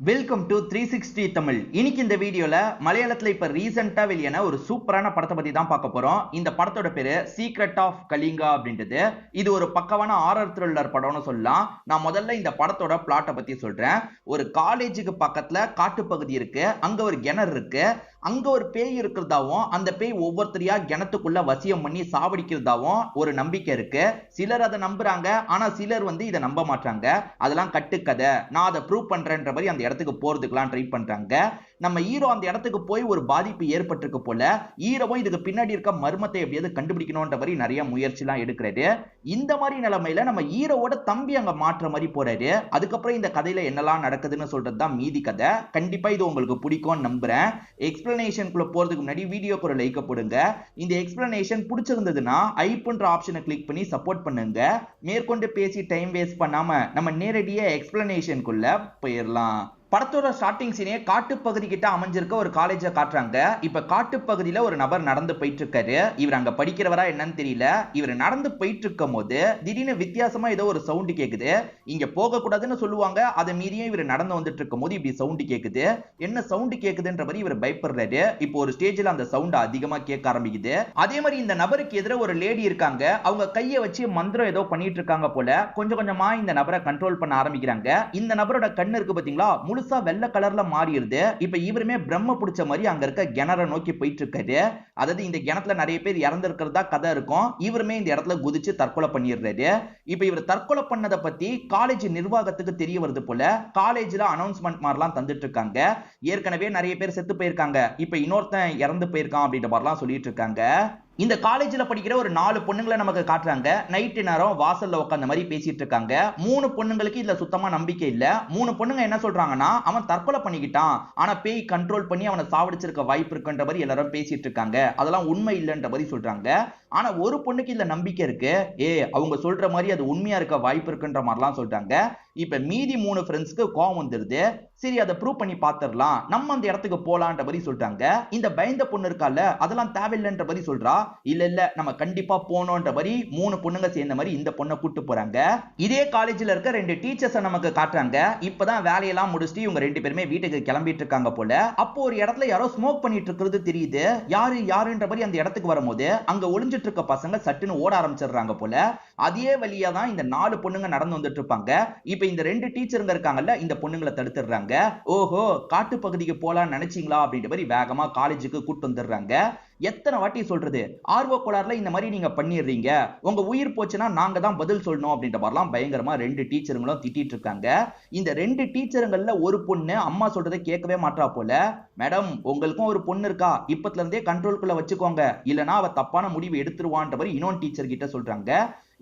Welcome to 360 Tamil. இன்னைக்கு இந்த வீடியோல மலையாளத்துல இப்ப ரீசெண்டா வெளியான ஒரு சூப்பரான படத்தை பத்தி தான் பார்க்க போறோம். இந்த படத்தோட பேரு சீக்ரெட் ஆஃப் கலிங்கா அப்படின்றது. இது ஒரு பக்கவான ஹாரர் த்ரில்லர் படம்னு சொல்லலாம். நான் முதல்ல இந்த படத்தோட பிளாட்டை பத்தி சொல்றேன். ஒரு காலேஜுக்கு பக்கத்துல காட்டுப்பகுதி இருக்கு, அங்க ஒரு கிணறு இருக்கு, அங்க ஒரு பேய் இருக்கிறதாவும் அந்த பேய் ஒவ்வொருத்தரையா கிணத்துக்குள்ள வசியம் பண்ணி சாவடிக்கிறதாவும் ஒரு நம்பிக்கை இருக்கு. சிலர் அதை நம்புறாங்க, ஆனா சிலர் இதை நம்ப மாட்டாங்க. அதெல்லாம் கட்டுக்கதை, நான் அதை ப்ரூவ் பண்றேன்ற மாதிரி அந்த இடத்துக்கு போறதுக்குலாம் ட்ரை பண்றாங்க. நம்ம ஹீரோ அந்த இடத்துக்கு போய் ஒரு பாதிப்பு ஏற்பட்டிருக்கு போல, ஹீரோவும் இதுக்கு பின்னாடி இருக்க மர்மத்தை எப்படியாவது கண்டுபிடிக்கணும்ன்ற மாதிரி நிறைய முயற்சி எல்லாம் எடுக்கிறாரு. இந்த மாதிரி நிலைமையில நம்ம ஹீரோவோட தம்பி அங்க மாற்ற மாதிரி போறாரு. அதுக்கப்புறம் இந்த கதையில என்னெல்லாம் நடக்குதுன்னு சொல்றது தான் மீதி கதை. கண்டிப்பா இது உங்களுக்கு பிடிக்கும்னு நம்புறேன். எக்ஸ்பிளனேஷனுக்குள்ள போறதுக்கு முன்னாடி வீடியோக்கு ஒரு லைக் போடுங்க. இந்த எக்ஸ்பிளனேஷன் பிடிச்சிருந்ததுன்னா ஐப்ன்ற ஆப்ஷனை கிளிக் பண்ணி சப்போர்ட் பண்ணுங்க. மேற்கொண்டு பேசி டைம் வேஸ்ட் பண்ணாம நம்ம நேரடியா எக்ஸ்பிளனேஷனுக்குள்ள போயிடலாம். படத்தோட ஸ்டார்டிங் சீனே காட்டுப்பகுதி கிட்ட அமைஞ்சிருக்க ஒரு காலேஜை காட்டுறாங்க. இப்ப காட்டுப்பகுதியில ஒரு நபர் நடந்து போயிட்டு இருக்காரு. இவர் அங்க படிக்கிறவரா என்னன்னு தெரியல. இவர் நடந்து போயிட்டு இருக்கும் போது திடீர்னு வித்தியாசமா ஏதோ ஒரு சவுண்ட் கேக்குது. இங்க போக கூடாதுன்னு சொல்லுவாங்க, அதை மீறியும் இவர் நடந்து வந்துட்டு இருக்கும் போது இப்படி சவுண்ட் கேக்குது. என்ன சவுண்ட் கேக்குதுன்ற மாதிரி இவர் பயப்படுறாரு. இப்போ ஒரு ஸ்டேஜ்ல அந்த சவுண்ட் அதிகமா கேட்க ஆரம்பிக்குது. அதே மாதிரி இந்த நபருக்கு எதிர ஒரு லேடி இருக்காங்க. அவங்க கையை வச்சு மந்திரம் ஏதோ பண்ணிட்டு இருக்காங்க போல. கொஞ்சம் கொஞ்சமா இந்த நபரை கண்ட்ரோல் பண்ண ஆரம்பிக்கிறாங்க. இந்த நபரோட கண்ணு இருக்கு பாத்தீங்களா, முழுசா வெள்ளை கலர்ல மாறிடுது. இப்ப இவருமே பிரம்ம பிடிச்ச மாதிரி அங்க இருக்க கிணற நோக்கி போயிட்டு இருக்காரு. அதாவது இந்த கிணத்துல நிறைய பேர் இறந்து இருக்கிறதா கதை இருக்கும். இவருமே இந்த இடத்துல குதிச்சு தற்கொலை பண்ணிடுறாரு. இப்ப இவர் தற்கொலை பண்ணதை பத்தி காலேஜ் நிர்வாகத்துக்கு தெரிய வருது போல. காலேஜ்ல அனௌன்ஸ்மெண்ட் மாதிரிலாம் தந்துட்டு இருக்காங்க. ஏற்கனவே நிறைய பேர் செத்து போயிருக்காங்க, இப்ப இன்னொருத்தன் இறந்து போயிருக்கான் அப்படின்ற மாதிரிலாம் சொல்லிட்டு இருக்காங்க. இந்த காலேஜ்ல படிக்கிற ஒரு 4 பொண்ணுங்களை நமக்கு காட்டுறாங்க. நைட்டு நேரம் வாசல்ல உட்கார்ந்த மாதிரி பேசிட்டு இருக்காங்க. 3 பொண்ணுங்களுக்கு இதுல சுத்தமா நம்பிக்கை இல்ல. 3 பொண்ணுங்க என்ன சொல்றாங்கன்னா, அவன் தற்கொலை பண்ணிக்கிட்டான், ஆனா பேய் கண்ட்ரோல் பண்ணி அவனை சாவடிச்சிருக்க வாய்ப்பு இருக்குன்ற மாதிரி எல்லாரும் பேசிட்டு இருக்காங்க. அதெல்லாம் உண்மை இல்லைன்ற மாதிரி சொல்றாங்க. ஆனா ஒரு பொண்ணுக்கு இதுல நம்பிக்கை இருக்கு. அவங்க சொல்ற மாதிரி அது உண்மையா இருக்க வாய்ப்பு இருக்குன்ற மாதிரிலாம் சொல்றாங்க. இப்ப மீதி 3 ஃப்ரெண்ட்ஸ்க்கு கோவம் வந்துருது. சரி, அதை ப்ரூவ் பண்ணி பாத்துறலாம், நம்ம அந்த இடத்துக்கு போலான்ற மாதிரி சொல்றாங்க. இந்த பயந்த பொண்ணு இருக்கால, அதெல்லாம் தேவையில்லைன்ற மாதிரி சொல்றா. இல்ல நம்ம கண்டிப்பா போனோன்ற மாதிரி 3 பொண்ணுங்க சேர்ந்த மாதிரி இந்த பொண்ணை கூட்டு போறாங்க. இதே காலேஜ்ல இருக்க 2 டீச்சர்ஸ் நமக்கு காட்டுறாங்க. இப்பதான் வேலையெல்லாம் முடிச்சுட்டு இவங்க 2 பேருமே வீட்டுக்கு கிளம்பிட்டு இருக்காங்க போல. அப்போ ஒரு இடத்துல யாரோ ஸ்மோக் பண்ணிட்டு இருக்கிறது தெரியுது. யாருன்ற மாதிரி அந்த இடத்துக்கு வரும்போது அங்க ஒளிஞ்சிட்டு இருக்க பசங்க சட்டுன்னு ஓட ஆரம்பிச்சிடுறாங்க போல. அதே வழியா தான் இந்த 4 பொண்ணுங்க நடந்து வந்துட்டு இருப்பாங்க. இப்ப இந்த 2 டீச்சருங்க இருக்காங்கல்ல, இந்த பொண்ணுங்களை தடுத்துடுறாங்க. ஓஹோ, காட்டு பகுதிக்கு போலான்னு நினைச்சீங்களா அப்படின்ற மாதிரி வேகமா காலேஜுக்கு கூட்டு வந்துடுறாங்க. எத்தனை வாட்டி சொல்றது, ஆர்வ கோளாறுல இந்த மாதிரி நீங்க பண்ணிடுறீங்க, உங்க உயிர் போச்சுன்னா நாங்க தான் பதில் சொல்லணும் அப்படின்ற மாதிரிலாம் பயங்கரமா 2 டீச்சருங்களும் திட்டிட்டு இருக்காங்க. இந்த 2 டீச்சருங்கள்ல ஒரு பொண்ணு அம்மா சொல்றதை கேட்கவே மாட்டா போல. மேடம், உங்களுக்கும் ஒரு பொண்ணு இருக்கா, இப்பத்துல இருந்தே கண்ட்ரோல்குள்ள வச்சுக்கோங்க, இல்லனா அவ தப்பான முடிவு எடுத்துருவான்ற மாதிரி இன்னொரு டீச்சர் கிட்ட சொல்றாங்க.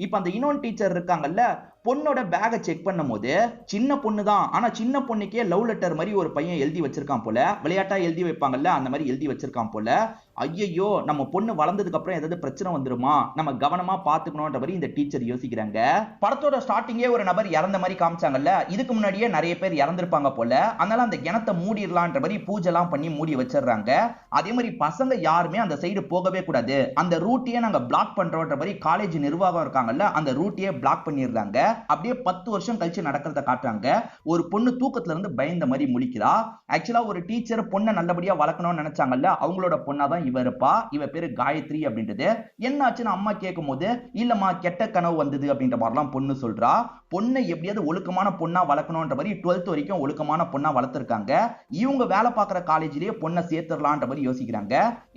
இப்ப அந்த இன்னொரு டீச்சர் இருக்காங்கல்ல, பொண்ணோட பேக்கை செக் பண்ணும் போது சின்ன பொண்ணு தான், ஆனா சின்ன பொண்ணுக்கே லவ் லெட்டர் மாதிரி ஒரு பையன் எழுதி வச்சிருக்கான் போல. விளையாட்டா எழுதி வைப்பாங்கல்ல, அந்த மாதிரி எழுதி வச்சிருக்கான் போல. ஐயோ, நம்ம பொண்ணு வளர்ந்ததுக்கு அப்புறம் ஏதாவது பிரச்சனை வந்துருமா, நம்ம கவனமா பாத்துக்கணும்ன்ற மாதிரி இந்த டீச்சர் யோசிக்கிறாங்க. படத்தோட ஸ்டார்டிங்கே ஒரு நபர் இறந்த மாதிரி காமிச்சாங்கல்ல, இதுக்கு முன்னாடியே நிறைய பேர் இறந்திருப்பாங்க போல. அதனால அந்த கிணத்தை மூடிடலான்ற மாதிரி பூஜை எல்லாம் பண்ணி மூடி வச்சிடுறாங்க. அதே மாதிரி பசங்க யாருமே அந்த சைடு போகவே கூடாது, அந்த ரூட்டையே நாங்க பிளாக் பண்றோன்ற மாதிரி காலேஜ் நிர்வாகம் இருக்காங்கல்ல, அந்த ரூட்டையே பிளாக் பண்ணிடுறாங்க. அப்படியே 10 வருஷம் கழிச்சு நடக்கிறத காட்டுறாங்க. ஒரு பொண்ணு தூக்கத்துல இருந்து பயந்த மாதிரி முழிக்கிறா. ஆக்சுவலா ஒரு டீச்சர் பொண்ணை நல்லபடியா வளர்க்கணும்னு நினைச்சாங்கல்ல, அவங்களோட பொண்ணாதான் இவ இருப்பா. இவ பேரு காயத்ரி அப்படின்றது. என்னாச்சுன்னு அம்மா கேட்கும் போது, இல்லம்மா கெட்ட கனவு வந்தது அப்படின்ற மாதிரிலாம் பொண்ணு சொல்றா. பொண்ணை எப்படியாவது ஒழுக்கமான பொண்ணா வளர்க்கணும்ன்ற மாதிரி 12th வரைக்கும் ஒழுக்கமான பொண்ணா வளர்த்திருக்காங்க. இவங்க வேலை பார்க்குற காலேஜ்லயே பொண்ணை சேர்த்துடலான்ற மாதிரி யோசிக்கிறாங்க.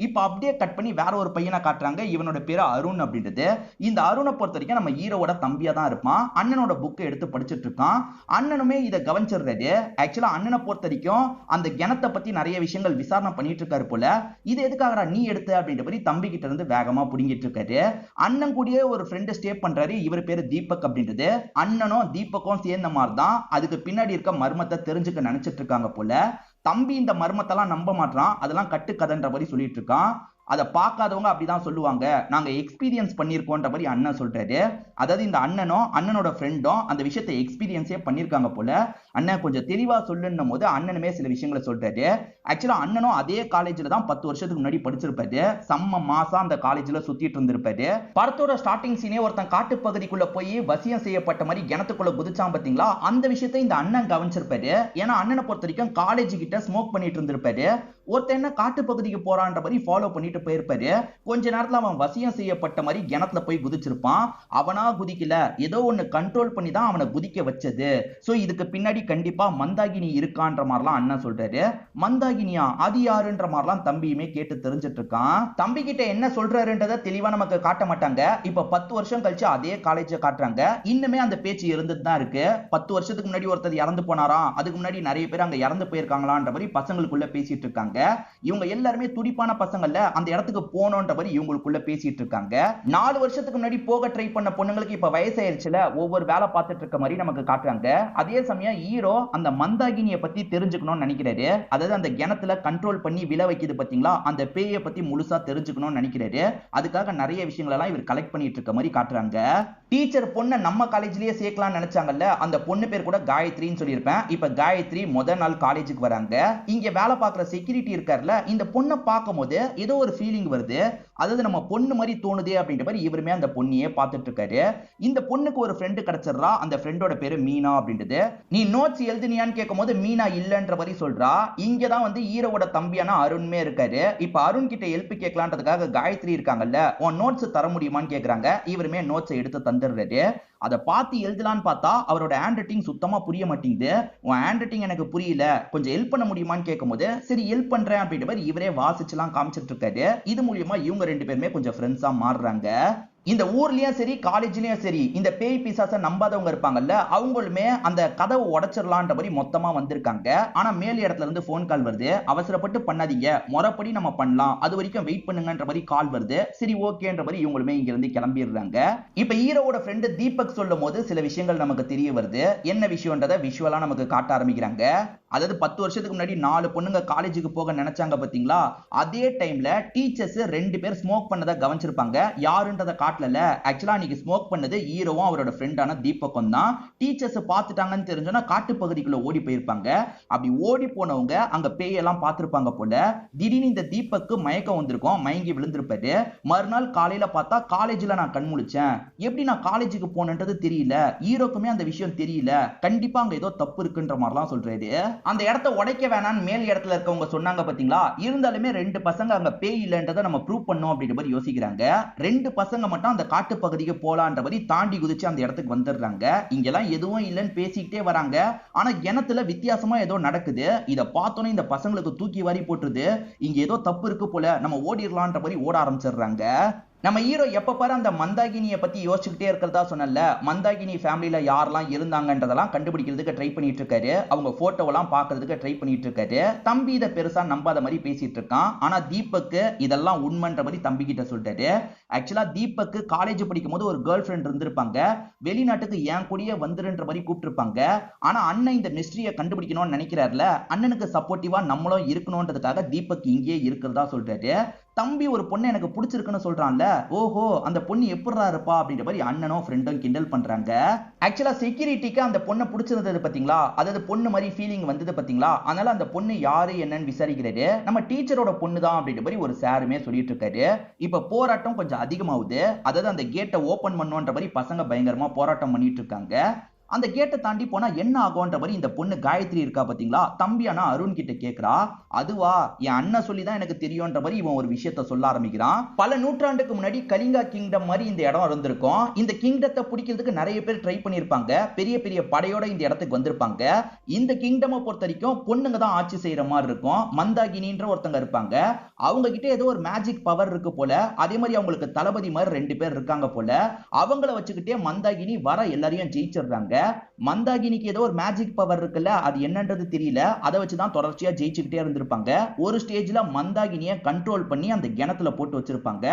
இப்ப அப்படியே கட் பண்ணி வேற ஒரு பையனை காட்டுறாங்க. இவனோட பேரு அருண் அப்படின்றது. இந்த அருணை பொறுத்த வரைக்கும் நம்ம ஹீரோவோட தம்பியா தான் இருப்பான். அண்ணனோட புக்கை எடுத்து படிச்சுட்டு இருக்கான். அண்ணனுமே இதை கவனிச்சிடுறாரு. ஆக்சுவலா அண்ணனை பொறுத்த வரைக்கும் அந்த கிணத்தை பத்தி நிறைய விஷயங்கள் விசாரணை பண்ணிட்டு இருக்காரு போல. இது எதுக்காக நீ எடுத்து அப்படின்ற மாதிரி தம்பி கிட்ட இருந்து வேகமா புடிங்கிட்டு இருக்காரு. அண்ணன் கூடயே ஒரு ஃப்ரெண்ட் ஸ்டே பண்றாரு. இவர் பேரு தீபக் அப்படின்றது. அண்ணனும் தீபக்கும் சேர்ந்த மாதிரி தான் அதுக்கு பின்னாடி இருக்க மர்மத்தை தெரிஞ்சுக்க நினைச்சிட்டு இருக்காங்க போல. தம்பி இந்த மர்மத்தெல்லாம் நம்ப மாட்டான், அதெல்லாம் கட்டுக்கதைன்ற மாதிரி சொல்லிட்டு இருக்கான். அதை பார்க்காதவங்க அப்படிதான் சொல்லுவாங்க, நாங்க எக்ஸ்பீரியன்ஸ் பண்ணிருக்கோன்ற மாதிரி அண்ணன் சொல்றாரு. அதாவது இந்த அண்ணனும் அண்ணனோட ஃப்ரெண்டும் அந்த விஷயத்தை எக்ஸ்பீரியன்ஸே பண்ணிருக்காங்க போல. அண்ணன் கொஞ்சம் தெளிவா சொல்லுன்னும் போது அண்ணனுமே சில விஷயங்களை சொல்றாரு. ஆக்சுவலா அண்ணனும் அதே காலேஜ்ல தான் 10 வருஷத்துக்கு முன்னாடி படிச்சிருப்பாரு. செம்ம மாசா அந்த காலேஜ்ல சுத்திட்டு இருந்திருப்பாரு. படத்தோட ஸ்டார்டிங் சீனே ஒருத்தன் காட்டு பகுதிக்குள்ள போய் வசியம் செய்யப்பட்ட மாதிரி கிணத்துக்குள்ள குதிச்சான் பாத்தீங்களா, அந்த விஷயத்தை இந்த அண்ணன் கவனிச்சிருப்பாரு. ஏன்னா அண்ணனை பொறுத்த வரைக்கும் காலேஜ் கிட்ட ஸ்மோக் பண்ணிட்டு இருந்திருப்பாரு. ஒருத்தன் என்ன காட்டு பகுதிக்கு போறான்ற மாதிரி ஃபாலோ பண்ணிட்டு போயிருப்பாரு. கொஞ்ச நேரத்துல அவன் வசியம் செய்யப்பட்ட மாதிரி கிணத்துல போய் குதிச்சிருப்பான். அவனா குதிக்கல, ஏதோ ஒண்ணு கண்ட்ரோல் பண்ணி தான் அவனை குதிக்க வச்சது. சோ இதுக்கு பின்னாடி கண்டிப்பா மந்தாகினி இருக்கான்ற மாதிரிலாம் அண்ணன் சொல்றாரு. மந்தாகினியா, அது யாருன்ற மாதிரிலாம் தம்பியுமே கேட்டு தெரிஞ்சிட்டு இருக்கான். தம்பி கிட்ட என்ன சொல்றாருன்றத தெளிவா நமக்கு காட்ட மாட்டாங்க. இப்ப 10 வருஷம் கழிச்சு அதே காலேஜ காட்டுறாங்க. இன்னுமே அந்த பேச்சு இருந்துட்டு தான் இருக்கு. 10 வருஷத்துக்கு முன்னாடி ஒருத்தர் இறந்து போனாராம், அதுக்கு முன்னாடி நிறைய பேர் அங்க இறந்து போயிருக்காங்களான்ற மாதிரி பசங்களுக்குள்ள பேசிட்டு இருக்காங்க. இவங்க எல்லாருமே துடிப்பான பசங்கள்ல, அந்த இடத்துக்கு போனோன்ற மாதிரி இவங்களுக்குள்ள பேசிட்டு இருக்காங்க. 4 வருஷத்துக்கு முன்னாடி போக ட்ரை பண்ண பொண்ணுங்களுக்கு இப்ப வயசாயிருச்சுல, ஒவ்வொரு வேலை பார்த்துட்டு இருக்க மாதிரி நமக்கு காட்டுறாங்க. அதே சமயம் ஹீரோ அந்த மந்தாகினியை பத்தி தெரிஞ்சுக்கணும்னு நினைக்கிறாரு. அதாவது அந்த கிணத்துல கண்ட்ரோல் பண்ணி விழ வைக்குது பாத்தீங்களா, அந்த பேயை பத்தி முழுசா தெரிஞ்சுக்கணும்னு நினைக்கிறாரு. அதுக்காக நிறைய விஷயங்கள் எல்லாம் இவர் கலெக்ட் பண்ணிட்டு இருக்க மாதிரி காட்டுறாங்க. டீச்சர் பொண்ணை நம்ம காலேஜ்லயே சேர்க்கலாம்னு நினைச்சாங்கல்ல, அந்த பொண்ணு பேர் கூட காயத்ரின்னு சொல்லியிருப்பேன். இப்ப காயத்ரி முதல் நாள் காலேஜுக்கு வராங்க. இங்க வேலை பார்க்குற செக்யூரிட்டி இருக்காருல, இந்த பொண்ணை பார்க்கும் போது ஏதோ ஒரு ஃபீலிங் வருது. அதாவது நம்ம பொண்ணு மாதிரி தோணுதே அப்படின்ற மாதிரி இவருமே அந்த பொண்ணையே பார்த்துட்டு இருக்காரு. இந்த பொண்ணுக்கு ஒரு ஃப்ரெண்டு கிடைச்சிடறா. அந்த ஃப்ரெண்டோட பேரு மீனா அப்படின்றது. நீ நோட்ஸ் எழுதுனியான்னு கேட்கும் போது மீனா இல்லன்ற மாதிரி சொல்றா. இங்கதான் வந்து ஹீரோவோட தம்பியான அருண்மே இருக்காரு. இப்ப அருண் கிட்ட ஹெல்ப் கேட்கலான்றதுக்காக காயத்ரி இருக்காங்கல்ல, உன் நோட்ஸ் தர முடியுமான்னு கேக்குறாங்க. இவருமே நோட்ஸ் எடுத்து தந்துடுறாரு. அதை பார்த்து எழுதலான்னு பார்த்தா அவரோட ஹேண்ட் ரைட்டிங் சுத்தமா புரிய மாட்டேங்குது. உன் ஹேண்ட் ரைட்டிங் எனக்கு புரியல, கொஞ்சம் ஹெல்ப் பண்ண முடியுமான்னு கேட்கும்போது சரி ஹெல்ப் பண்றேன் அப்படின்ற மாதிரி இவரே வாசிச்சுலாம் காமிச்சிட்டு இருக்காரு. இது மூலியமா இவங்க ரெண்டு பேருமே கொஞ்சம் ஃப்ரெண்ட்ஸா மாறுறாங்க. இந்த ஊர்லயும் சரி காலேஜ்லயும் சரி இந்த பேய் பிசாச நம்பாதவங்க இருப்பாங்கல்ல, அவங்களுமே அந்த கதவை உடைச்சிடலான்ற மாதிரி மொத்தமா வந்திருக்காங்க. ஆனா மேல் இடத்துல இருந்து போன் கால் வருது. அவசரப்பட்டு பண்ணாதீங்க, முறைப்படி நம்ம பண்ணலாம், அது வரைக்கும் வெயிட் பண்ணுங்கன்ற மாதிரி கால் வருது. சரி ஓகேன்ற மாதிரி இவங்களுமே இங்க இருந்து கிளம்பிடுறாங்க. இப்ப ஹீரோவோட ஃப்ரெண்டு தீபக் சொல்லும் போது சில விஷயங்கள் நமக்கு தெரிய வருது. என்ன விஷயம்ன்றத விஷுவலா நமக்கு காட்ட ஆரம்பிக்கிறாங்க. அதாவது 10 வருஷத்துக்கு முன்னாடி 4 பொண்ணுங்க காலேஜுக்கு போக நினைச்சாங்க பாத்தீங்களா, அதே டைம்ல டீச்சர்ஸ் 2 பேர் ஸ்மோக் பண்ணதை கவனிச்சிருப்பாங்க. யாருன்றத காட்டல. ஆக்சுவலா அன்னைக்கு ஸ்மோக் பண்ணது ஹீரோவும் அவரோட ஃப்ரெண்டான தீபக்கும் தான். டீச்சர்ஸ் பார்த்துட்டாங்கன்னு தெரிஞ்சோன்னா காட்டு பகுதிக்குள்ள ஓடி போயிருப்பாங்க. அப்படி ஓடி போனவங்க அங்க பேயெல்லாம் பார்த்திருப்பாங்க போல. திடீர்னு இந்த தீபக்கு மயக்கம் வந்திருக்கும், மயங்கி விழுந்திருப்பாரு. மறுநாள் காலையில பார்த்தா காலேஜ்ல நான் கண் முழிச்சேன், எப்படி நான் காலேஜுக்கு போனேன்றது தெரியல. ஹீரோக்குமே அந்த விஷயம் தெரியல, கண்டிப்பா அங்க ஏதோ தப்பு இருக்குன்ற மாதிரிலாம் சொல்றாரு. அந்த இடத்தை உடைக்க வேணான்னு மேல் இடத்துல இருக்கவங்க சொன்னாங்க பாத்தீங்களா, இருந்தாலுமே 2 பசங்க அங்க பேய் இல்லன்றதை நம்ம ப்ரூவ் பண்ணோம் அப்படின்ற மாதிரி யோசிக்கிறாங்க. 2 பசங்க மட்டும் அந்த காட்டு பகுதிக்கு போலான்ற மாதிரி தாண்டி குதிச்சு அந்த இடத்துக்கு வந்துடுறாங்க. இங்கெல்லாம் எதுவும் இல்லைன்னு பேசிக்கிட்டே வராங்க. ஆனா கிணத்துல வித்தியாசமா ஏதோ நடக்குது. இதை பார்த்தோன்னே இந்த பசங்களுக்கு தூக்கி வாரி போட்டுருது. இங்க ஏதோ தப்பு இருக்கு போல, நம்ம ஓடிடலான்ற மாதிரி ஓட ஆரம்பிச்சிடுறாங்க. நம்ம ஹீரோ எப்ப பாரு அந்த மந்தாகினியை பத்தி யோசிச்சுக்கிட்டே இருக்கிறதா சொன்னல, மந்தாகினி ஃபேமிலியில யாரெல்லாம் இருந்தாங்கன்றதெல்லாம் கண்டுபிடிக்கிறதுக்கு ட்ரை பண்ணிட்டு இருக்காரு. அவங்க போட்டோவெல்லாம் பாக்குறதுக்கு ட்ரை பண்ணிட்டு இருக்காரு. தம்பி இதை பெருசா நம்பாத மாதிரி பேசிட்டு இருக்கான். ஆனா தீபக்கு இதெல்லாம் உண்மைன்ற மாதிரி தம்பி கிட்ட சொல்லிட்டாரு. ஆக்சுவலா தீபக்கு காலேஜ் படிக்கும் போது ஒரு கேர்ள் ஃப்ரெண்ட் இருந்திருப்பாங்க. வெளிநாட்டுக்கு என் கூடயே வந்துருன்ற மாதிரி கூப்பிட்டுருப்பாங்க. ஆனா அண்ணன் இந்த மிஸ்ட்ரியை கண்டுபிடிக்கணும்னு நினைக்கிறாருல, அண்ணனுக்கு சப்போர்ட்டிவா நம்மளும் இருக்கணும்ன்றதுக்காக தீபக் இங்கேயே இருக்கிறதா சொல்றாரு. தம்பி ஒரு பொண்ணு எனக்கு பிடிச்சிருக்குன்னு சொல்றான்ல, ஓஹோ அந்த பொண்ணு எப்படிரா இருப்பா அப்படின்ற மாதிரி அண்ணனும் ஃப்ரெண்டும் கிண்டல் பண்றாங்க. ஆக்சுவலா செக்யூரிட்டிக்கு அந்த பொண்ணை பிடிச்சிருந்தது பாத்தீங்களா, அதாவது பொண்ணு மாதிரி ஃபீலிங் வந்தது பாத்தீங்களா, அதனால அந்த பொண்ணு யாரு என்னன்னு விசாரிக்கிறாரு. நம்ம டீச்சரோட பொண்ணு தான் அப்படின்ற மாதிரி ஒரு சாருமே சொல்லிட்டு இருக்காரு. இப்ப போராட்டம் கொஞ்சம் அதிகமாகுது. அதாவது அந்த கேட்டை ஓபன் பண்ணுன்ற மாதிரி பசங்க பயங்கரமா போராட்டம் பண்ணிட்டு இருக்காங்க. அந்த கேட்டை தாண்டி போனா என்ன ஆகும்ன்ற மாதிரி இந்த பொண்ணு காயத்ரி இருக்கா பாத்தீங்களா, தம்பியானா அருண் கிட்ட கேக்குறா. அதுவா, என் அண்ணன் சொல்லிதான் எனக்கு தெரியும்ன்ற மாதிரி இவன் ஒரு விஷயத்த சொல்ல ஆரம்பிக்கிறான். பல நூற்றாண்டுக்கு முன்னாடி கலிங்கா கிங்டம் மாதிரி இந்த இடம் இருந்திருக்கும். இந்த கிங்டத்தை பிடிக்கிறதுக்கு நிறைய பேர் ட்ரை பண்ணிருப்பாங்க. பெரிய பெரிய படையோட இந்த இடத்துக்கு வந்திருப்பாங்க. இந்த கிங்டமை பொறுத்த வரைக்கும் பொண்ணுங்க தான் ஆட்சி செய்யற மாதிரி இருக்கும். மந்தாகினின்ற ஒருத்தங்க இருப்பாங்க. அவங்க கிட்ட ஏதோ ஒரு மேஜிக் பவர் இருக்கு போல. அதே மாதிரி அவங்களுக்கு தளபதி மாதிரி 2 பேர் இருக்காங்க போல. அவங்கள வச்சுக்கிட்டே மந்தாகினி வர எல்லாரையும் ஜெயிச்சிடுறாங்க. மந்தாகினிக்கு ஏதோ ஒரு மேஜிக் பவர் இருக்குல்ல, அது என்னன்றது தெரியல. அதை வச்சுதான் தொடர்ச்சியா ஜெயிச்சுக்கிட்டே இருந்திருப்பாங்க. ஒரு ஸ்டேஜ்ல மந்தாகினியை கண்ட்ரோல் பண்ணி அந்த கிணத்துல போட்டு வச்சிருப்பாங்க.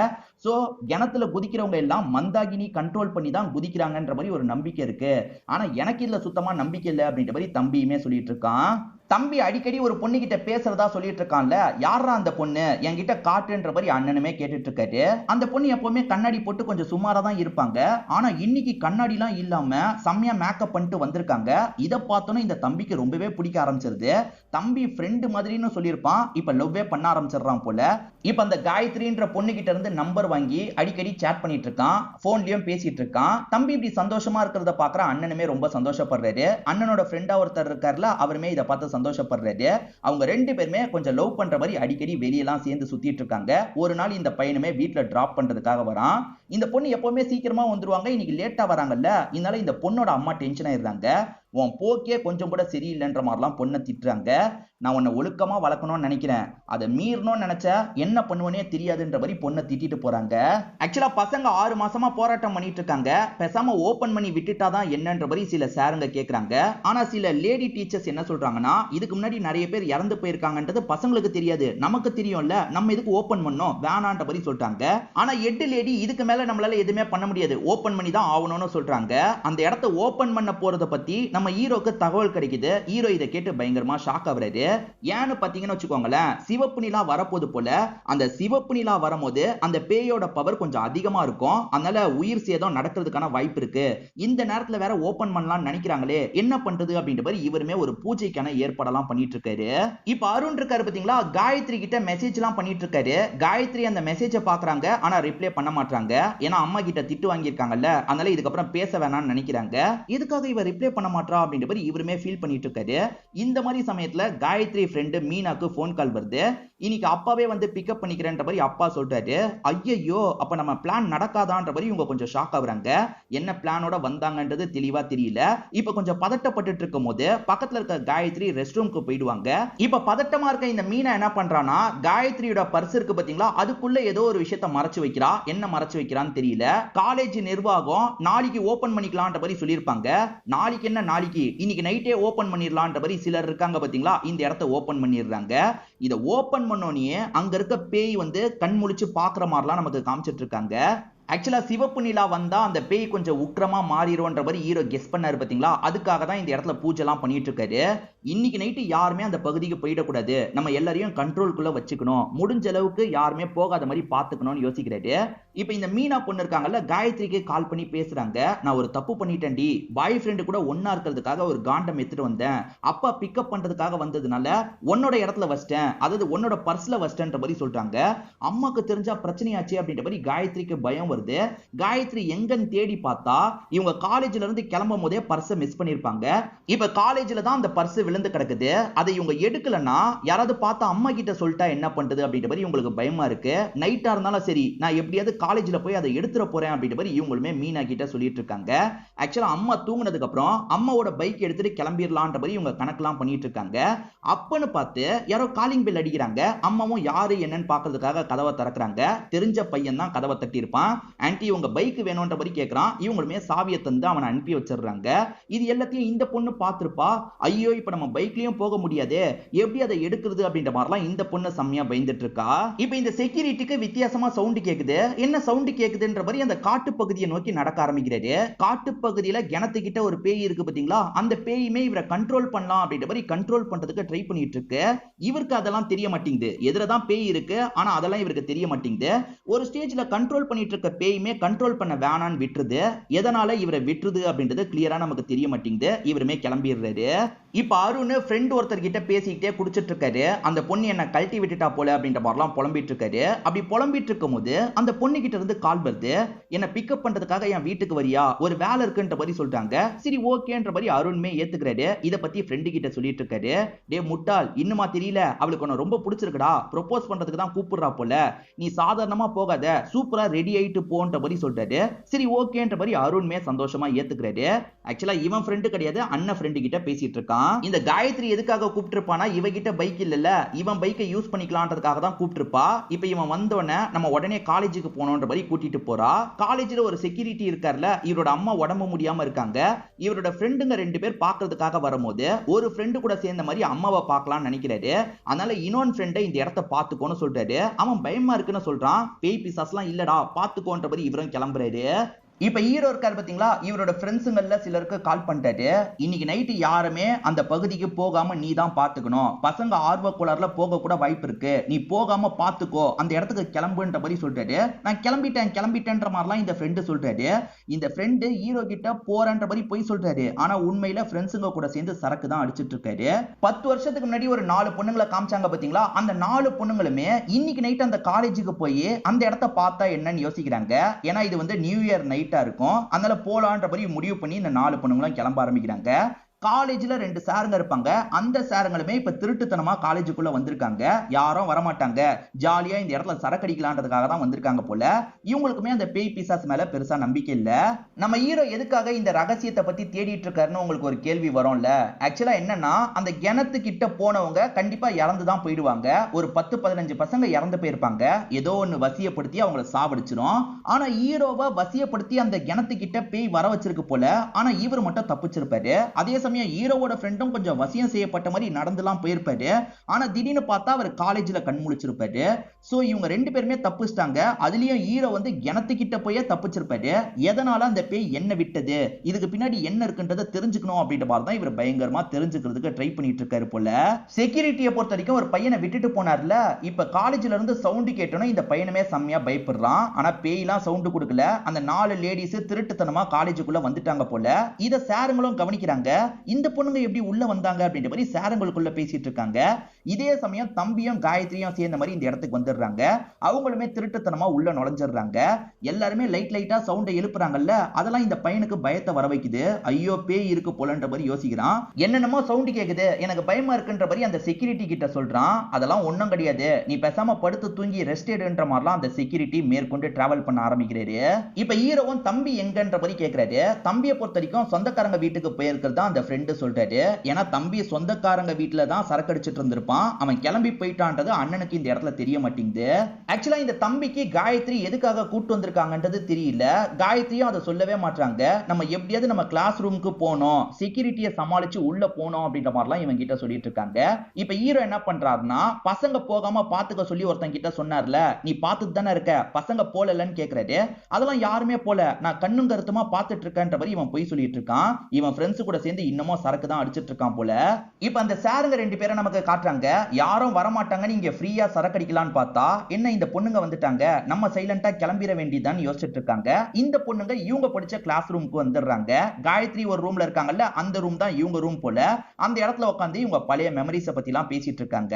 சோ கிணத்துல குதிக்கிறவங்க எல்லாம் மந்தாகினி கண்ட்ரோல் பண்ணி தான் குதிக்கிறாங்கன்ற மாதிரி ஒரு நம்பிக்கை இருக்கு. ஆனா எனக்கு இதுல சுத்தமா நம்பிக்கை இல்லை அப்படின்ற மாதிரி தம்பியுமே சொல்லிட்டு இருக்கான். தம்பி அடிக்கடி ஒரு பொண்ணு கிட்ட பேசுறதா சொல்லிட்டு இருக்கான்ல, யாரா அந்த பொண்ணு என்கிட்ட காட்டுன்ற மாதிரி அண்ணனுமே கேட்டுட்டு இருக்காரு. அந்த பொண்ணு எப்பவுமே கண்ணாடி போட்டு கொஞ்சம் சுமாரா தான் இருப்பாங்க. ஆனா இன்னைக்கு கண்ணாடி எல்லாம் இல்லாம செம்மையா மேக்கப் பண்ணிட்டு வந்திருக்காங்க. இத பார்த்தோன்னே இந்த தம்பிக்கு ரொம்பவே பிடிக்க ஆரம்பிச்சிருது. தம்பி ஃப்ரெண்டு மாதிரின்னு சொல்லியிருப்பான், இப்ப லவ்வே பண்ண ஆரம்பிச்சிடுறான் போல. இப்ப அந்த காயத்ரின்ற பொண்ணு கிட்ட இருந்து நம்பர் வாங்கி அடிக்கடி சேட் பண்ணிட்டு இருக்கான், போன்லயும் பேசிட்டு இருக்கான். தம்பி இப்படி சந்தோஷமா இருக்கிறத பாக்குற அண்ணனுமே ரொம்ப சந்தோஷப்படுறாரு. அண்ணனோட ஃப்ரெண்டா ஒருத்தர் இருக்காருல, அவருமே இதை பார்த்து சந்தோஷப்படுறாரு. அவங்க ரெண்டு பேருமே கொஞ்சம் லவ் பண்ற மாதிரி அடிக்கடி வெளியெல்லாம் சேர்ந்து சுத்திட்டு இருக்காங்க. ஒரு நாள் இந்த பையனுமே வீட்டுல டிராப் பண்றதுக்காக வரான். இந்த பொண்ணு எப்பவுமே சீக்கிரமா வந்துருவாங்க, இன்னைக்கு லேட்டா வராங்கல்ல, இதனால இந்த பொண்ணோட அம்மா டென்ஷன் ஆயிடுறாங்க. உன் போக்கே கொஞ்சம் கூட சரியில்லைன்ற மாதிரிலாம் பொண்ணை திட்டுறாங்க. நான் உன்னை ஒழுக்கமா வளர்க்கணும்னு நினைக்கிறேன், அதை மீறணும்னு நினைச்சா என்ன பண்ணுவனே தெரியாதுன்ற மாதிரி பொண்ணை திட்டிட்டு போறாங்க. ஆக்சுவலா பசங்க 6 மாசமா போராட்டம் பண்ணிட்டு இருக்காங்க, பேசாம ஓபன் பண்ணி விட்டுட்டாதான் என்னன்ற மாதிரி சில சாருங்க கேக்குறாங்க. ஆனா சில லேடி டீச்சர்ஸ் என்ன சொல்றாங்கன்னா, இதுக்கு முன்னாடி நிறைய பேர் இறந்து போயிருக்காங்கன்றது பசங்களுக்கு தெரியாது, நமக்கு தெரியும்ல, நம்ம இதுக்கு ஓபன் பண்ணோம் வேணான்ற மாதிரி சொல்றாங்க. ஆனா எட்டு லேடி இதுக்கு மேல நம்மளால எதுவுமே பண்ண முடியாது, ஓபன் பண்ணி தான் ஆகணும்னு சொல்றாங்க. அந்த இடத்த ஓபன் பண்ண போறத பத்தி நம்ம ஹீரோக்கு தகவல் கிடைக்குது. ஹீரோ இதை கேட்டு பயங்கரமா ஷாக் ஆகுறாரு. ஏன்னு பாத்தீங்கன்னு வச்சுக்கோங்களேன், சிவப்பு நிலா வரப்போது போல, அந்த சிவப்பு நிலா வரும்போது அந்த பேயோட பவர் கொஞ்சம் அதிகமா இருக்கும், அதனால உயிர் சேதம் நடக்கிறதுக்கான வாய்ப்பு இருக்கு. இந்த நேரத்துல வேற ஓபன் பண்ணலாம்னு நினைக்கிறாங்களே, என்ன பண்றது அப்படின்ற மாதிரி இவருமே ஒரு பூஜைக்கான ஏற்பாடெல்லாம் பண்ணிட்டு இருக்காரு. இப்ப அருண் இருக்காரு பாத்தீங்களா, காயத்ரி கிட்ட மெசேஜ் எல்லாம் பண்ணிட்டு இருக்காரு. காயத்ரி அந்த மெசேஜை பாக்குறாங்க, ஆனா ரிப்ளை பண்ண மாட்டாங்க. ஏன்னா அம்மா கிட்ட திட்டு வாங்கியிருக்காங்கல்ல, அதனால இதுக்கப்புறம் பேச வேணாம்னு நினைக்கிறாங்க. இதுக்காக இவர் ரிப்ளை பண்ண மாட்டா அப்படின்ற மாதிரி இவருமே ஃபீல் பண்ணிட்டு இருக்காரு. இந்த மாதிரி சமயத்துல காயத்ரி ஃப்ரெண்டு மீனாக்கு போன் கால் வருது. இன்னைக்கு அப்பாவே வந்து பிக்கப் பண்ணிக்கிறேன்ற மாதிரி அப்பா சொல்றாரு. ஐயோ, அப்ப நம்ம பிளான் நடக்காதான்ற மாதிரி இவங்க கொஞ்சம் ஷாக் ஆகுறாங்க. என்ன பிளானோட வந்தாங்கன்றது தெளிவா தெரியல. இப்ப கொஞ்சம் பதட்டப்பட்டு இருக்கும் போது பக்கத்துல இருக்க காயத்ரி ரெஸ்ட் ரூமுக்கு போயிடுவாங்க. இப்ப பதட்டமா இருக்க இந்த மீனா என்ன பண்றானா, காயத்ரியோட பர்ஸ் இருக்கு பாத்தீங்களா, அதுக்குள்ள ஏதோ ஒரு விஷயத்தை மறைச்சு வைக்கிறா. என்ன மறைச்சு வைக்கிறான்னு தெரியல. காலேஜ் நிர்வாகம் நாளைக்கு ஓபன் பண்ணிக்கலாம்ன்ற மாதிரி சொல்லியிருப்பாங்க. நாளைக்கு என்ன நாளைக்கு, இன்னைக்கு நைட்டே ஓபன் பண்ணிடலாம்ன்ற மாதிரி சிலர் இருக்காங்க பாத்தீங்களா, இந்த இடத்தை ஓபன் பண்ணிடுறாங்க. இதை ஓபன் பண்ணோனே அங்க இருக்க பேய் வந்து கண் முழிச்சு பாக்குற மாதிரிலாம் நமக்கு காமிச்சிட்டு இருக்காங்க. ஆக்சுவலா சிவப்பு நிலா வந்தா அந்த பேய் கொஞ்சம் உக்கிரமா மாறிடும்ன்ற மாதிரி ஹீரோ கெஸ் பண்ணாரு பாத்தீங்களா, அதுக்காக தான் இந்த இடத்துல பூஜை எல்லாம் பண்ணிட்டு இருக்காரு. இன்னைக்கு நைட்டு யாருமே அந்த பகுதிக்கு போயிடக்கூடாது, நம்ம எல்லாரையும் கண்ட்ரோல்குள்ள வச்சுக்கணும், முடிஞ்ச அளவுக்கு யாருமே போகாத மாதிரி பாத்துக்கணும்னு யோசிக்கிறாரு. இப்ப இந்த மீனா பொண்ணு இருக்காங்கல்ல, காயத்ரிக்கு கால் பண்ணி பேசுறாங்க. நான் ஒரு தப்பு பண்ணிட்டேன்டி, பாய் ஃப்ரெண்டு கூட ஒன்னா இருக்கிறதுக்காக ஒரு காண்டம் எடுத்துட்டு வந்தேன், அப்பா பிக்கப் பண்றதுக்காக வந்ததுனால உன்னோட இடத்துல வச்சிட்டேன், அதாவது உன்னோட பர்ஸ்ல வச்சிட்டேன்ற மாதிரி சொல்றாங்க. அம்மாக்கு தெரிஞ்சா பிரச்சனையாச்சு அப்படின்ற மாதிரி காயத்ரிக்கு பயம் வருது. காயத்ரி எங்கன்னு தேடி பார்த்தா இவங்க காலேஜ்ல இருந்து கிளம்பும் போதே பர்ஸை மிஸ் பண்ணிருப்பாங்க. இப்ப காலேஜ்ல தான் அந்த பர்ஸ் விழுந்து கிடக்குது. அதை இவங்க எடுக்கலன்னா யாராவது பார்த்தா அம்மா கிட்ட சொல்லிட்டா என்ன பண்றது அப்படின்ற மாதிரி இவங்களுக்கு பயமா இருக்கு. நைட்டா இருந்தாலும் சரி, நான் எப்படியாவது காலேஜ்ல போய் அதை எடுத்துற போறேன் அப்படின்ற மாதிரி இவங்களுமே மீனா கிட்ட சொல்லிட்டு இருக்காங்க. ஆக்சுவலா அம்மா தூங்குனதுக்கு அப்புறம் அம்மாவோட பைக் எடுத்துட்டு கிளம்பிடலான்ற மாதிரி இவங்க கணக்கெல்லாம் பண்ணிட்டு இருக்காங்க. அப்பன்னு பார்த்து யாரோ காலிங் பெல் அடிக்கிறாங்க. அம்மாவும் யாரு என்னன்னு பாக்குறதுக்காக கதவை திறக்கிறாங்க. தெரிஞ்ச பையன் தான் கதவை தட்டி இருப்பான். ஆன்ட்டி உங்க பைக் வேணும்ன்ற மாதிரி கேக்குறான். இவங்களுமே சாவியை தந்து அவனை அனுப்பி வச்சிடுறாங்க. இது எல்லாத்தையும் இந்த பொண்ணு பார்த்திருப்பா. ஐயோ, இப்ப நம்ம பைக்லயும் போக முடியாது, எப்படி அதை எடுக்கிறது அப்படின்ற மாதிரிலாம் இந்த பொண்ணு செம்மையா பயந்துட்டு இருக்கா. இப்ப இந்த செக்யூரிட்டிக்கு வித்தியாசமா சவுண்ட் கேக்குது. என்ன சவுண்ட் கேக்குதுன்ற மாதிரி அந்த காட்டு பகுதியை நோக்கி நடக்க ஆரம்பிக்கிறாரு. காட்டு பகுதியில கிணத்துக்கிட்ட ஒரு பேய் இருக்கு பாத்தீங்களா, அந்த பேயுமே இவரை கண்ட்ரோல் பண்ணலாம் அப்படின்ற மாதிரி கண்ட்ரோல் பண்றதுக்கு ட்ரை பண்ணிட்டு இருக்கு. இவருக்கு அதெல்லாம் தெரிய மாட்டேங்குது, எதிரதான் பேய் இருக்கு, ஆனா அதெல்லாம் இவருக்கு தெரிய மாட்டேங்குது. ஒரு ஸ்டேஜ்ல கண்ட்ரோல் பண்ணிட்டு இருக்க பேயுமே கண்ட்ரோல் பண்ண வேணான்னு விட்டுருது. எதனால இவரை விட்டுருது அப்படின்றது கிளியரா நமக்கு தெரிய மாட்டேங்குது. இவருமே கிளம்பிடுறாரு. இப்ப அருண் ஃப்ரெண்ட் ஒருத்தர் கிட்ட பேசிக்கிட்டே குடிச்சிட்டு இருக்காரு. அந்த பொண்ணு என்ன கழட்டி விட்டுட்டா போல அப்படின்ற மாதிரிலாம் புலம்பிட்டு இருக்காரு. அப்படி புலம்பிட்டு இருக்கும் போது அந்த பொண்ணு கிட்ட இருந்து கால் வருது. என்ன பிக்கப் பண்றதுக்காக என் வீட்டுக்கு வரியா, ஒரு வேலை இருக்குன்ற மாதிரி சொல்றாங்க. சரி ஓகேன்ற மாதிரி அருண்மே ஏத்துக்கிறாரு. இத பத்தி ஃப்ரெண்டு கிட்ட சொல்லிட்டு இருக்காரு. டே முட்டாள், இன்னுமா தெரியல, அவளுக்கு உன்னை ரொம்ப பிடிச்சிருக்குடா, ப்ரொபோஸ் பண்றதுக்கு தான் கூப்பிடுறா போல, நீ சாதாரணமா போகாத, சூப்பரா ரெடி ஆயிட்டு போன்ற மாதிரி சொல்றாரு. சரி ஓகேன்ற மாதிரி அருண்மே சந்தோஷமா ஏத்துக்கிறாரு. ஆக்சுவலா இவன் ஃப்ரெண்டு கிடையாது, அண்ணன் ஃப்ரெண்டு கிட்ட பேசிட்டு இருக்கான். இந்த காயத்ரி எதுக்காக கூப்பிட்டிருப்பானா, இவகிட்ட பைக் இல்லல்ல, இவன் பைக்கை யூஸ் பண்ணிக்கலாம்ன்றதுக்காக தான் கூப்பிட்டிருப்பா. இப்போ இவன் வந்தோடனே நம்ம உடனே காலேஜுக்கு போனோன்ற மாதிரி கூட்டிட்டு போறா. காலேஜ்ல ஒரு செக்யூரிட்டி இருக்கார்ல, இவரோட அம்மா உடம்பு முடியாம இருக்காங்க. இவரோட ஃப்ரெண்டுங்க 2 பேர் பார்க்கிறதுக்காக வரும்போது ஒரு ஃப்ரெண்டு கூட சேர்ந்த மாதிரி அம்மாவை பார்க்கலாம்னு நினைக்கிறாரு. அதனால இன்னொரு ஃப்ரெண்டை இந்த இடத்தை பார்த்துக்கோன்னு சொல்றாரு. அவன் பயமா இருக்குன்னு சொல்றான். பேய் பிசாஸ்லாம் இல்லடா, பார்த்துக்கோன்ற மாதிரி இவரும் கிளம்புறாரு. இப்ப ஹீரோ இருக்காரு பாத்தீங்களா, இவரோட ஃப்ரெண்ட்ஸுங்கள்ல சிலருக்கு கால் பண்ணிட்டாரு. இன்னைக்கு நைட்டு யாருமே அந்த பகுதிக்கு போகாம நீ தான் பாத்துக்கணும். பசங்க ஆர்வ கோளாறுல போக கூட வாய்ப்பு இருக்கு. நீ போகாம பாத்துக்கோ. அந்த இடத்துக்கு கிளம்புன்ற மாதிரி சொல்றாரு. நான் கிளம்பிட்டேன்ற மாதிரிலாம் இந்த ஃப்ரெண்டு சொல்றாரு. இந்த ஃப்ரெண்டு ஹீரோ கிட்ட போறன்ற மாதிரி போய் சொல்றாரு. ஆனா உண்மையில ஃப்ரெண்ட்ஸுங்க கூட சேர்ந்து சரக்கு தான் அடிச்சிட்டு இருக்காரு. 10 வருஷத்துக்கு முன்னாடி ஒரு 4 பொண்ணுங்களை காமிச்சாங்க பாத்தீங்களா, அந்த 4 பொண்ணுங்களுமே இன்னைக்கு நைட் அந்த காலேஜுக்கு போய் அந்த இடத்த பார்த்தா என்னன்னு யோசிக்கிறாங்க. ஏன்னா இது வந்து நியூ இயர் நைட்டா இருக்கும். அதனால போலான்ற மாதிரி முடிவு பண்ணி இந்த 4 பொண்ணுங்களும் கிளம்ப ஆரம்பிக்கிறாங்க. காலேஜ்ல 2 சாருங்க இருப்பாங்க. அந்த சாருங்களுமே இப்ப திருட்டுத்தனமா காலேஜுக்குள்ள வந்திருக்காங்க. யாரும் வரமாட்டாங்க, ஜாலியா இந்த இடத்துல சரக்கடிக்கலான்றதுக்காக தான் வந்திருக்காங்க போல. இவங்களுக்குமே அந்த பேய் பிசாசு மேல பெருசா நம்பிக்கை இல்ல. நம்ம ஹீரோ எதுக்காக இந்த ரகசியத்தை பத்தி தேடிட்டு இருக்காருன்னு உங்களுக்கு ஒரு கேள்வி வரும்ல. ஆக்சுவலா என்னன்னா, அந்த கிணத்து கிட்ட போனவங்க கண்டிப்பா இறந்து தான் போயிடுவாங்க. ஒரு 10-15 பசங்க இறந்து போயிருப்பாங்க. ஏதோ ஒன்னு வசியப்படுத்தி அவங்கள சாவடிச்சிரும். ஆனா ஹீரோவை வசியப்படுத்தி அந்த கிணத்து கிட்ட பேய் வர வச்சிருக்கு போல. ஆனா இவர் மட்டும் தப்பிச்சிருப்பாரு. அதே ஹீரோவோட ஃப்ரெண்டும் கொஞ்சம் வசியம் செய்யப்பட்ட மாதிரி நடந்துலாம் போயிருப்பாரு. ஆனா திடீர்னு பார்த்தா அவர் காலேஜ்ல கண் முழிச்சிருப்பாரு. சோ இவங்க 2 பேருமே தப்பிச்சிட்டாங்க. அதுலயும் ஹீரோ வந்து கிணத்துக்கிட்ட போய் தப்பிச்சிருப்பாரு. எதனால அந்த பேய் என்ன விட்டது, இதுக்கு பின்னாடி என்ன இருக்குன்றதை தெரிஞ்சுக்கணும் அப்படின்ற மாதிரி தான் இவர் பயங்கரமா தெரிஞ்சுக்கிறதுக்கு ட்ரை பண்ணிட்டு இருக்காரு போல. செக்யூரிட்டியை பொறுத்த வரைக்கும் ஒரு பையனை விட்டுட்டு போனார்ல, இப்ப காலேஜ்ல இருந்து சவுண்ட் கேட்டோன்னா இந்த பையனுமே செம்மையா பயப்படுறான். ஆனா பேய்லாம் சவுண்ட் கொடுக்கல. அந்த 4 லேடிஸ் திருட்டுத்தனமா காலேஜுக்குள்ள வந்துட்டாங்க போல. இத சாருங்களும் கவனிக்கிறாங்க. இந்த பொண்ணுங்க எப்படி உள்ள வந்தாங்க அப்படின்ற மாதிரி சாரங்களுக்குள்ள பேசிட்டு இருக்காங்க. இதே சமயம் தம்பியும் காயத்ரியும் சேர்ந்த மாதிரி இந்த இடத்துக்கு வந்துடுறாங்க. அவங்களுமே திருட்டுத்தனமா உள்ள நுழைஞ்சிடுறாங்க. எல்லாருமே லைட்டா சவுண்டை எழுப்புறாங்கல்ல, அதெல்லாம் இந்த பையனுக்கு பயத்தை வர வைக்குது. ஐயோ பேய் இருக்கு போலன்ற மாதிரி யோசிக்கிறான். என்னென்னமோ சவுண்ட் கேக்குது, எனக்கு பயமா இருக்குன்ற மாதிரி அந்த செக்யூரிட்டி கிட்ட சொல்றான். அதெல்லாம் ஒண்ணும் கிடையாது, நீ பேசாம படுத்து தூங்கி ரெஸ்ட் எடுன்ற மாதிரிலாம் அந்த செக்யூரிட்டி மேற்கொண்டு டிராவல் பண்ண ஆரம்பிக்கிறாரு. இப்ப ஹீரோவும் தம்பி எங்கன்ற மாதிரி கேக்குறாரு. தம்பியை பொறுத்த வரைக்கும் சொந்தக்காரங்க வீட்டுக்கு போயிருக்கிறதா அந்த ஃப்ரெண்டு சொல்றாரு. ஏன்னா தம்பி சொந்தக்காரங்க வீட்டுல தான் சரக்கு அடிச்சிட்டு இருந்திருப்பான். அவன் கிளம்பி போயிட்டான்றது அண்ணனுக்கு இந்த இடத்துல தெரிய மாட்டேங்குது. ஆக்சுவலா இந்த தம்பிக்கு காயத்ரி எதுக்காக கூட்டு வந்திருக்காங்கன்றது தெரியல. காயத்ரியும் அதை சொல்லவே மாட்டாங்க. நம்ம எப்படியாவது நம்ம கிளாஸ் ரூமுக்கு போனோம், செக்யூரிட்டியை சமாளிச்சு உள்ள போனோம் அப்படின்ற மாதிரிலாம் இவங்க கிட்ட சொல்லிட்டு இருக்காங்க. இப்ப ஹீரோ என்ன பண்றாருன்னா, பசங்க போகாம பாத்துக்க சொல்லி ஒருத்தன் கிட்ட சொன்னார்ல, நீ பாத்துட்டு தானே இருக்க, பசங்க போலன்னு கேக்குறாரு. அதெல்லாம் யாருமே போல, நான் கண்ணும் கருத்துமா பாத்துட்டு இருக்கேன்ற மாதிரி இவன் போய் சொல்லிட்டு இருக்கான். இவன் ஃப்ரெண்ட்ஸ் கூட சேர்ந்து இன்னமும் சரக்கு தான் அடிச்சிட்டு இருக்கான் போல. இப்ப அந்த சாருங்க 2 பேரை நமக்கு காட்டுறாங்க. யாரும் வரமாட்டாங்க, நீங்க ஃப்ரீயா சரக்கு அடிக்கலாம்னு பார்த்தா என்ன இந்த பொண்ணுங்க வந்துட்டாங்க, நம்ம சைலண்டா கிளம்பிட வேண்டியதான்னு யோசிச்சுட்டு இருக்காங்க. இந்த பொண்ணுங்க இவங்க படிச்ச கிளாஸ் ரூமுக்கு வந்துடுறாங்க. காயத்ரி ஒரு ரூம்ல இருக்காங்கல்ல, அந்த ரூம் தான் இவங்க ரூம் போல. அந்த இடத்துல உட்காந்து இவங்க பழைய மெமரிஸ பத்தி எல்லாம் பேசிட்டு இருக்காங்க.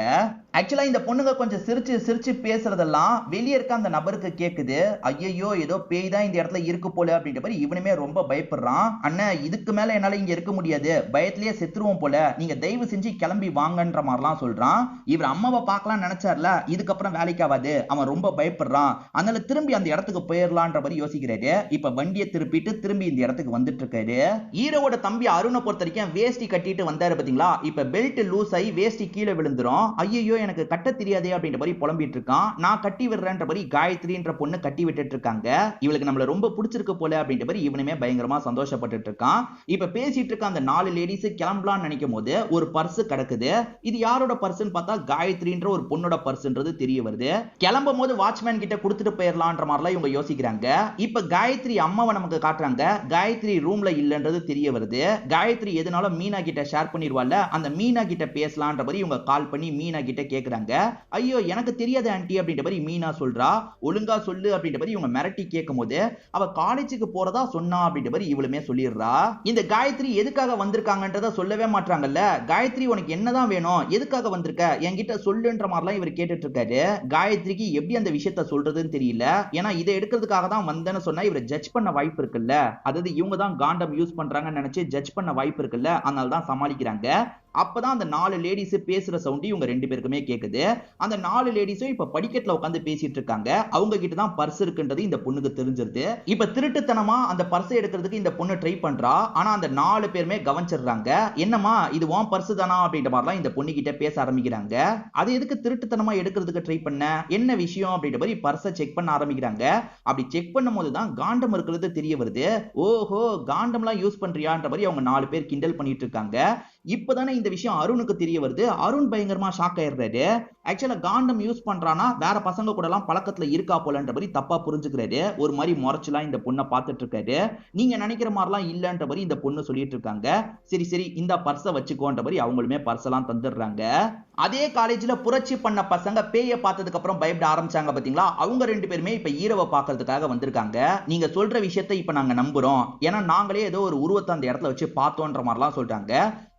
ஆக்சுவலா இந்த பொண்ணுங்க கொஞ்சம் சிரிச்சு சிரிச்சு பேசுறதெல்லாம் வெளியே இருக்க அந்த நபருக்கு கேக்குது. ஐயோ ஏதோ பேய் தான் இந்த இடத்துல இருக்கு போல அப்படின்ற மாதிரி இவனுமே ரொம்ப பயப்படுறான். அண்ணன் இதுக்கு மேல என்னால இங்க இருக்க முடியாது, பயத்திலேயே செத்துருவோம் போல, நீங்க தயவு செஞ்சு கிளம்பி வாங்கன்ற மாதிரிலாம் சொல்றான். இவர் அம்மாவை பார்க்கலாம் நினைச்சார்ல, இதுக்கப்புறம் வேலைக்கு ஆகாது, அவன் ரொம்ப பயப்படுறான், அதனால திரும்பி அந்த இடத்துக்கு போயிடலான்ற மாதிரி யோசிக்கிறாரு. இப்ப வண்டியை திருப்பிட்டு திரும்பி இந்த இடத்துக்கு வந்துட்டு இருக்காரு. ஹீரோவோட தம்பி அருணை பொறுத்த வரைக்கும் வேஷ்டி கட்டிட்டு வந்தாரு பாத்தீங்களா, இப்ப பெல்ட் லூஸ் ஆகி வேஷ்டி கீழே விழுந்துரும். ஐயோ எனக்கு கட்ட தெரியாதே அப்படின்ற மாதிரி புலம்பிட்டு இருக்கான். நான் கட்டி விடுறேன்ற மாதிரி காயத்ரின்ற பொண்ணு கட்டி விட்டுட்டு இருக்காங்க. இவளுக்கு நம்மள ரொம்ப பிடிச்சிருக்கு போல அப்படின்ற மாதிரி இவனுமே பயங்கரமா சந்தோஷப்பட்டு இருக்கான். இப்ப பேசிட்டு இருக்க அந்த 4 லேடிஸ் கிளம்பலாம்னு நினைக்கும் போது ஒரு பர்ஸ் கிடக்குது. இது யாரோட பர்ஸ்ன்னு பார்த்தா காயத்ரின்ற ஒரு பொண்ணோட பர்ஸ்ன்றது தெரிய வருது. கிளம்பும் போது வாட்ச்மேன் கிட்ட கொடுத்துட்டு போயிடலாம்ன்ற மாதிரிலாம் இவங்க யோசிக்கிறாங்க. இப்ப காயத்ரி அம்மாவை நமக்கு காட்டுறாங்க. காயத்ரி ரூம்ல இல்லன்றது தெரிய வருது. காயத்ரி எதனாலும் மீனா கிட்ட ஷேர் பண்ணிடுவாள்ல, அந்த மீனா கிட்ட பேசலான்ற மாதிரி இவங்க கால் பண்ணி மீனா கிட்ட கேக்குறாங்க. ஐயோ எனக்கு தெரியாது ஆன்ட்டி அப்படின்ற மாதிரி மீனா சொல்றா. ஒழுங்கா சொல்லு அப்படின்ற மாதிரி இவங்க மிரட்டி கேட்கும் போது அவ காலேஜுக்கு போறதா சொன்னா அப்படின்ற மாதிரி இவளுமே சொல்லிடுறா. இந்த காயத்ரி எதுக்காக வந்திருக்காங்கன்றத சொல்லவே மாட்டாங்கல்ல. காயத்ரி உனக்கு என்னதான் வேணும், எதுக்காக வந்திருக்க, என்கிட்ட சொல்லுன்ற மாதிரிலாம் இவர் கேட்டுட்டு இருக்காரு. காயத்ரிக்கு எப்படி அந்த விஷயத்த சொல்றதுன்னு தெரியல. ஏன்னா இதை எடுக்கிறதுக்காக தான் வந்தேன்னு சொன்னா இவரை ஜட்ஜ் பண்ண வாய்ப்பு இருக்குல்ல, அதாவது இவங்க தான் காண்டம் யூஸ் பண்றாங்கன்னு நினைச்சு ஜட்ஜ் பண்ண வாய்ப்பு இருக்குல்ல, அதனால தான் சமாளிக்கிறாங்க. அப்பதான் அந்த 4 லேடிஸ் பேசுற சவுண்ட் இவங்க 2 பேருக்குமே கேக்குது. அந்த 4 லேடிஸும் இப்ப படிக்கட்டுல உட்கார்ந்து பேசிட்டு இருக்காங்க. அவங்க கிட்ட தான் பர்ஸ் இருக்குன்றது இந்த பொண்ணுக்கு தெரிஞ்சிருது. இப்ப திருட்டுத்தனமா அந்த பர்ஸ் எடுக்கிறதுக்கு இந்த பொண்ணு ட்ரை பண்றா. ஆனா அந்த 4 பேருமே கவனிச்சிடுறாங்க. என்னமா இது உன் பர்ஸ் தானா அப்படின்ற மாதிரிலாம் இந்த பொண்ணு கிட்ட பேச ஆரம்பிக்கிறாங்க. அது எதுக்கு திருட்டுத்தனமா எடுக்கிறதுக்கு ட்ரை பண்ண, என்ன விஷயம் அப்படின்ற மாதிரி பர்ஸை செக் பண்ண ஆரம்பிக்கிறாங்க. அப்படி செக் பண்ணும் போதுதான் காண்டம் இருக்கிறது தெரிய வருது. ஓஹோ காண்டம்லாம் யூஸ் பண்றியான்ற மாதிரி அவங்க 4 பேர் கிண்டல் பண்ணிட்டு இருக்காங்க. இப்பதானே இந்த விஷயம் அருணுக்கு தெரிய வருது. அருண் பயங்கரமா ஷாக் ஆயிடுறாரு. ஆக்சுவலா காண்டம் யூஸ் பண்றானா வேற பசங்க கூட எல்லாம் பழக்கத்துல இருக்கா போலன்ற மாதிரி தப்பா புரிஞ்சுக்கிறாரு. ஒரு மாதிரி முறைச்சலா இந்த பொண்ணை பார்த்துட்டு இருக்காரு. நீங்க நினைக்கிற மாதிரிலாம் இல்லன்ற மாதிரி இந்த பொண்ணு சொல்லிட்டு இருக்காங்க. சரி சரி இந்த பர்ஸை வச்சுக்கோன்ற மாதிரி அவங்களுமே பர்ஸ் எல்லாம் தந்துடுறாங்க. அதே காலேஜ்ல புரட்சி பண்ண பசங்க பேய பார்த்ததுக்கு அப்புறம் பயப்பட ஆரம்பிச்சாங்க பாத்தீங்களா, அவங்க 2 பேருமே இப்ப ஹீரோவை பார்க்கிறதுக்காக வந்திருக்காங்க. நீங்க சொல்ற விஷயத்தை இப்ப நாங்க நம்புறோம், ஏன்னா நாங்களே ஏதோ ஒரு உருவத்தை அந்த இடத்துல வச்சு பார்த்தோன்ற மாதிரிலாம் சொல்றாங்க.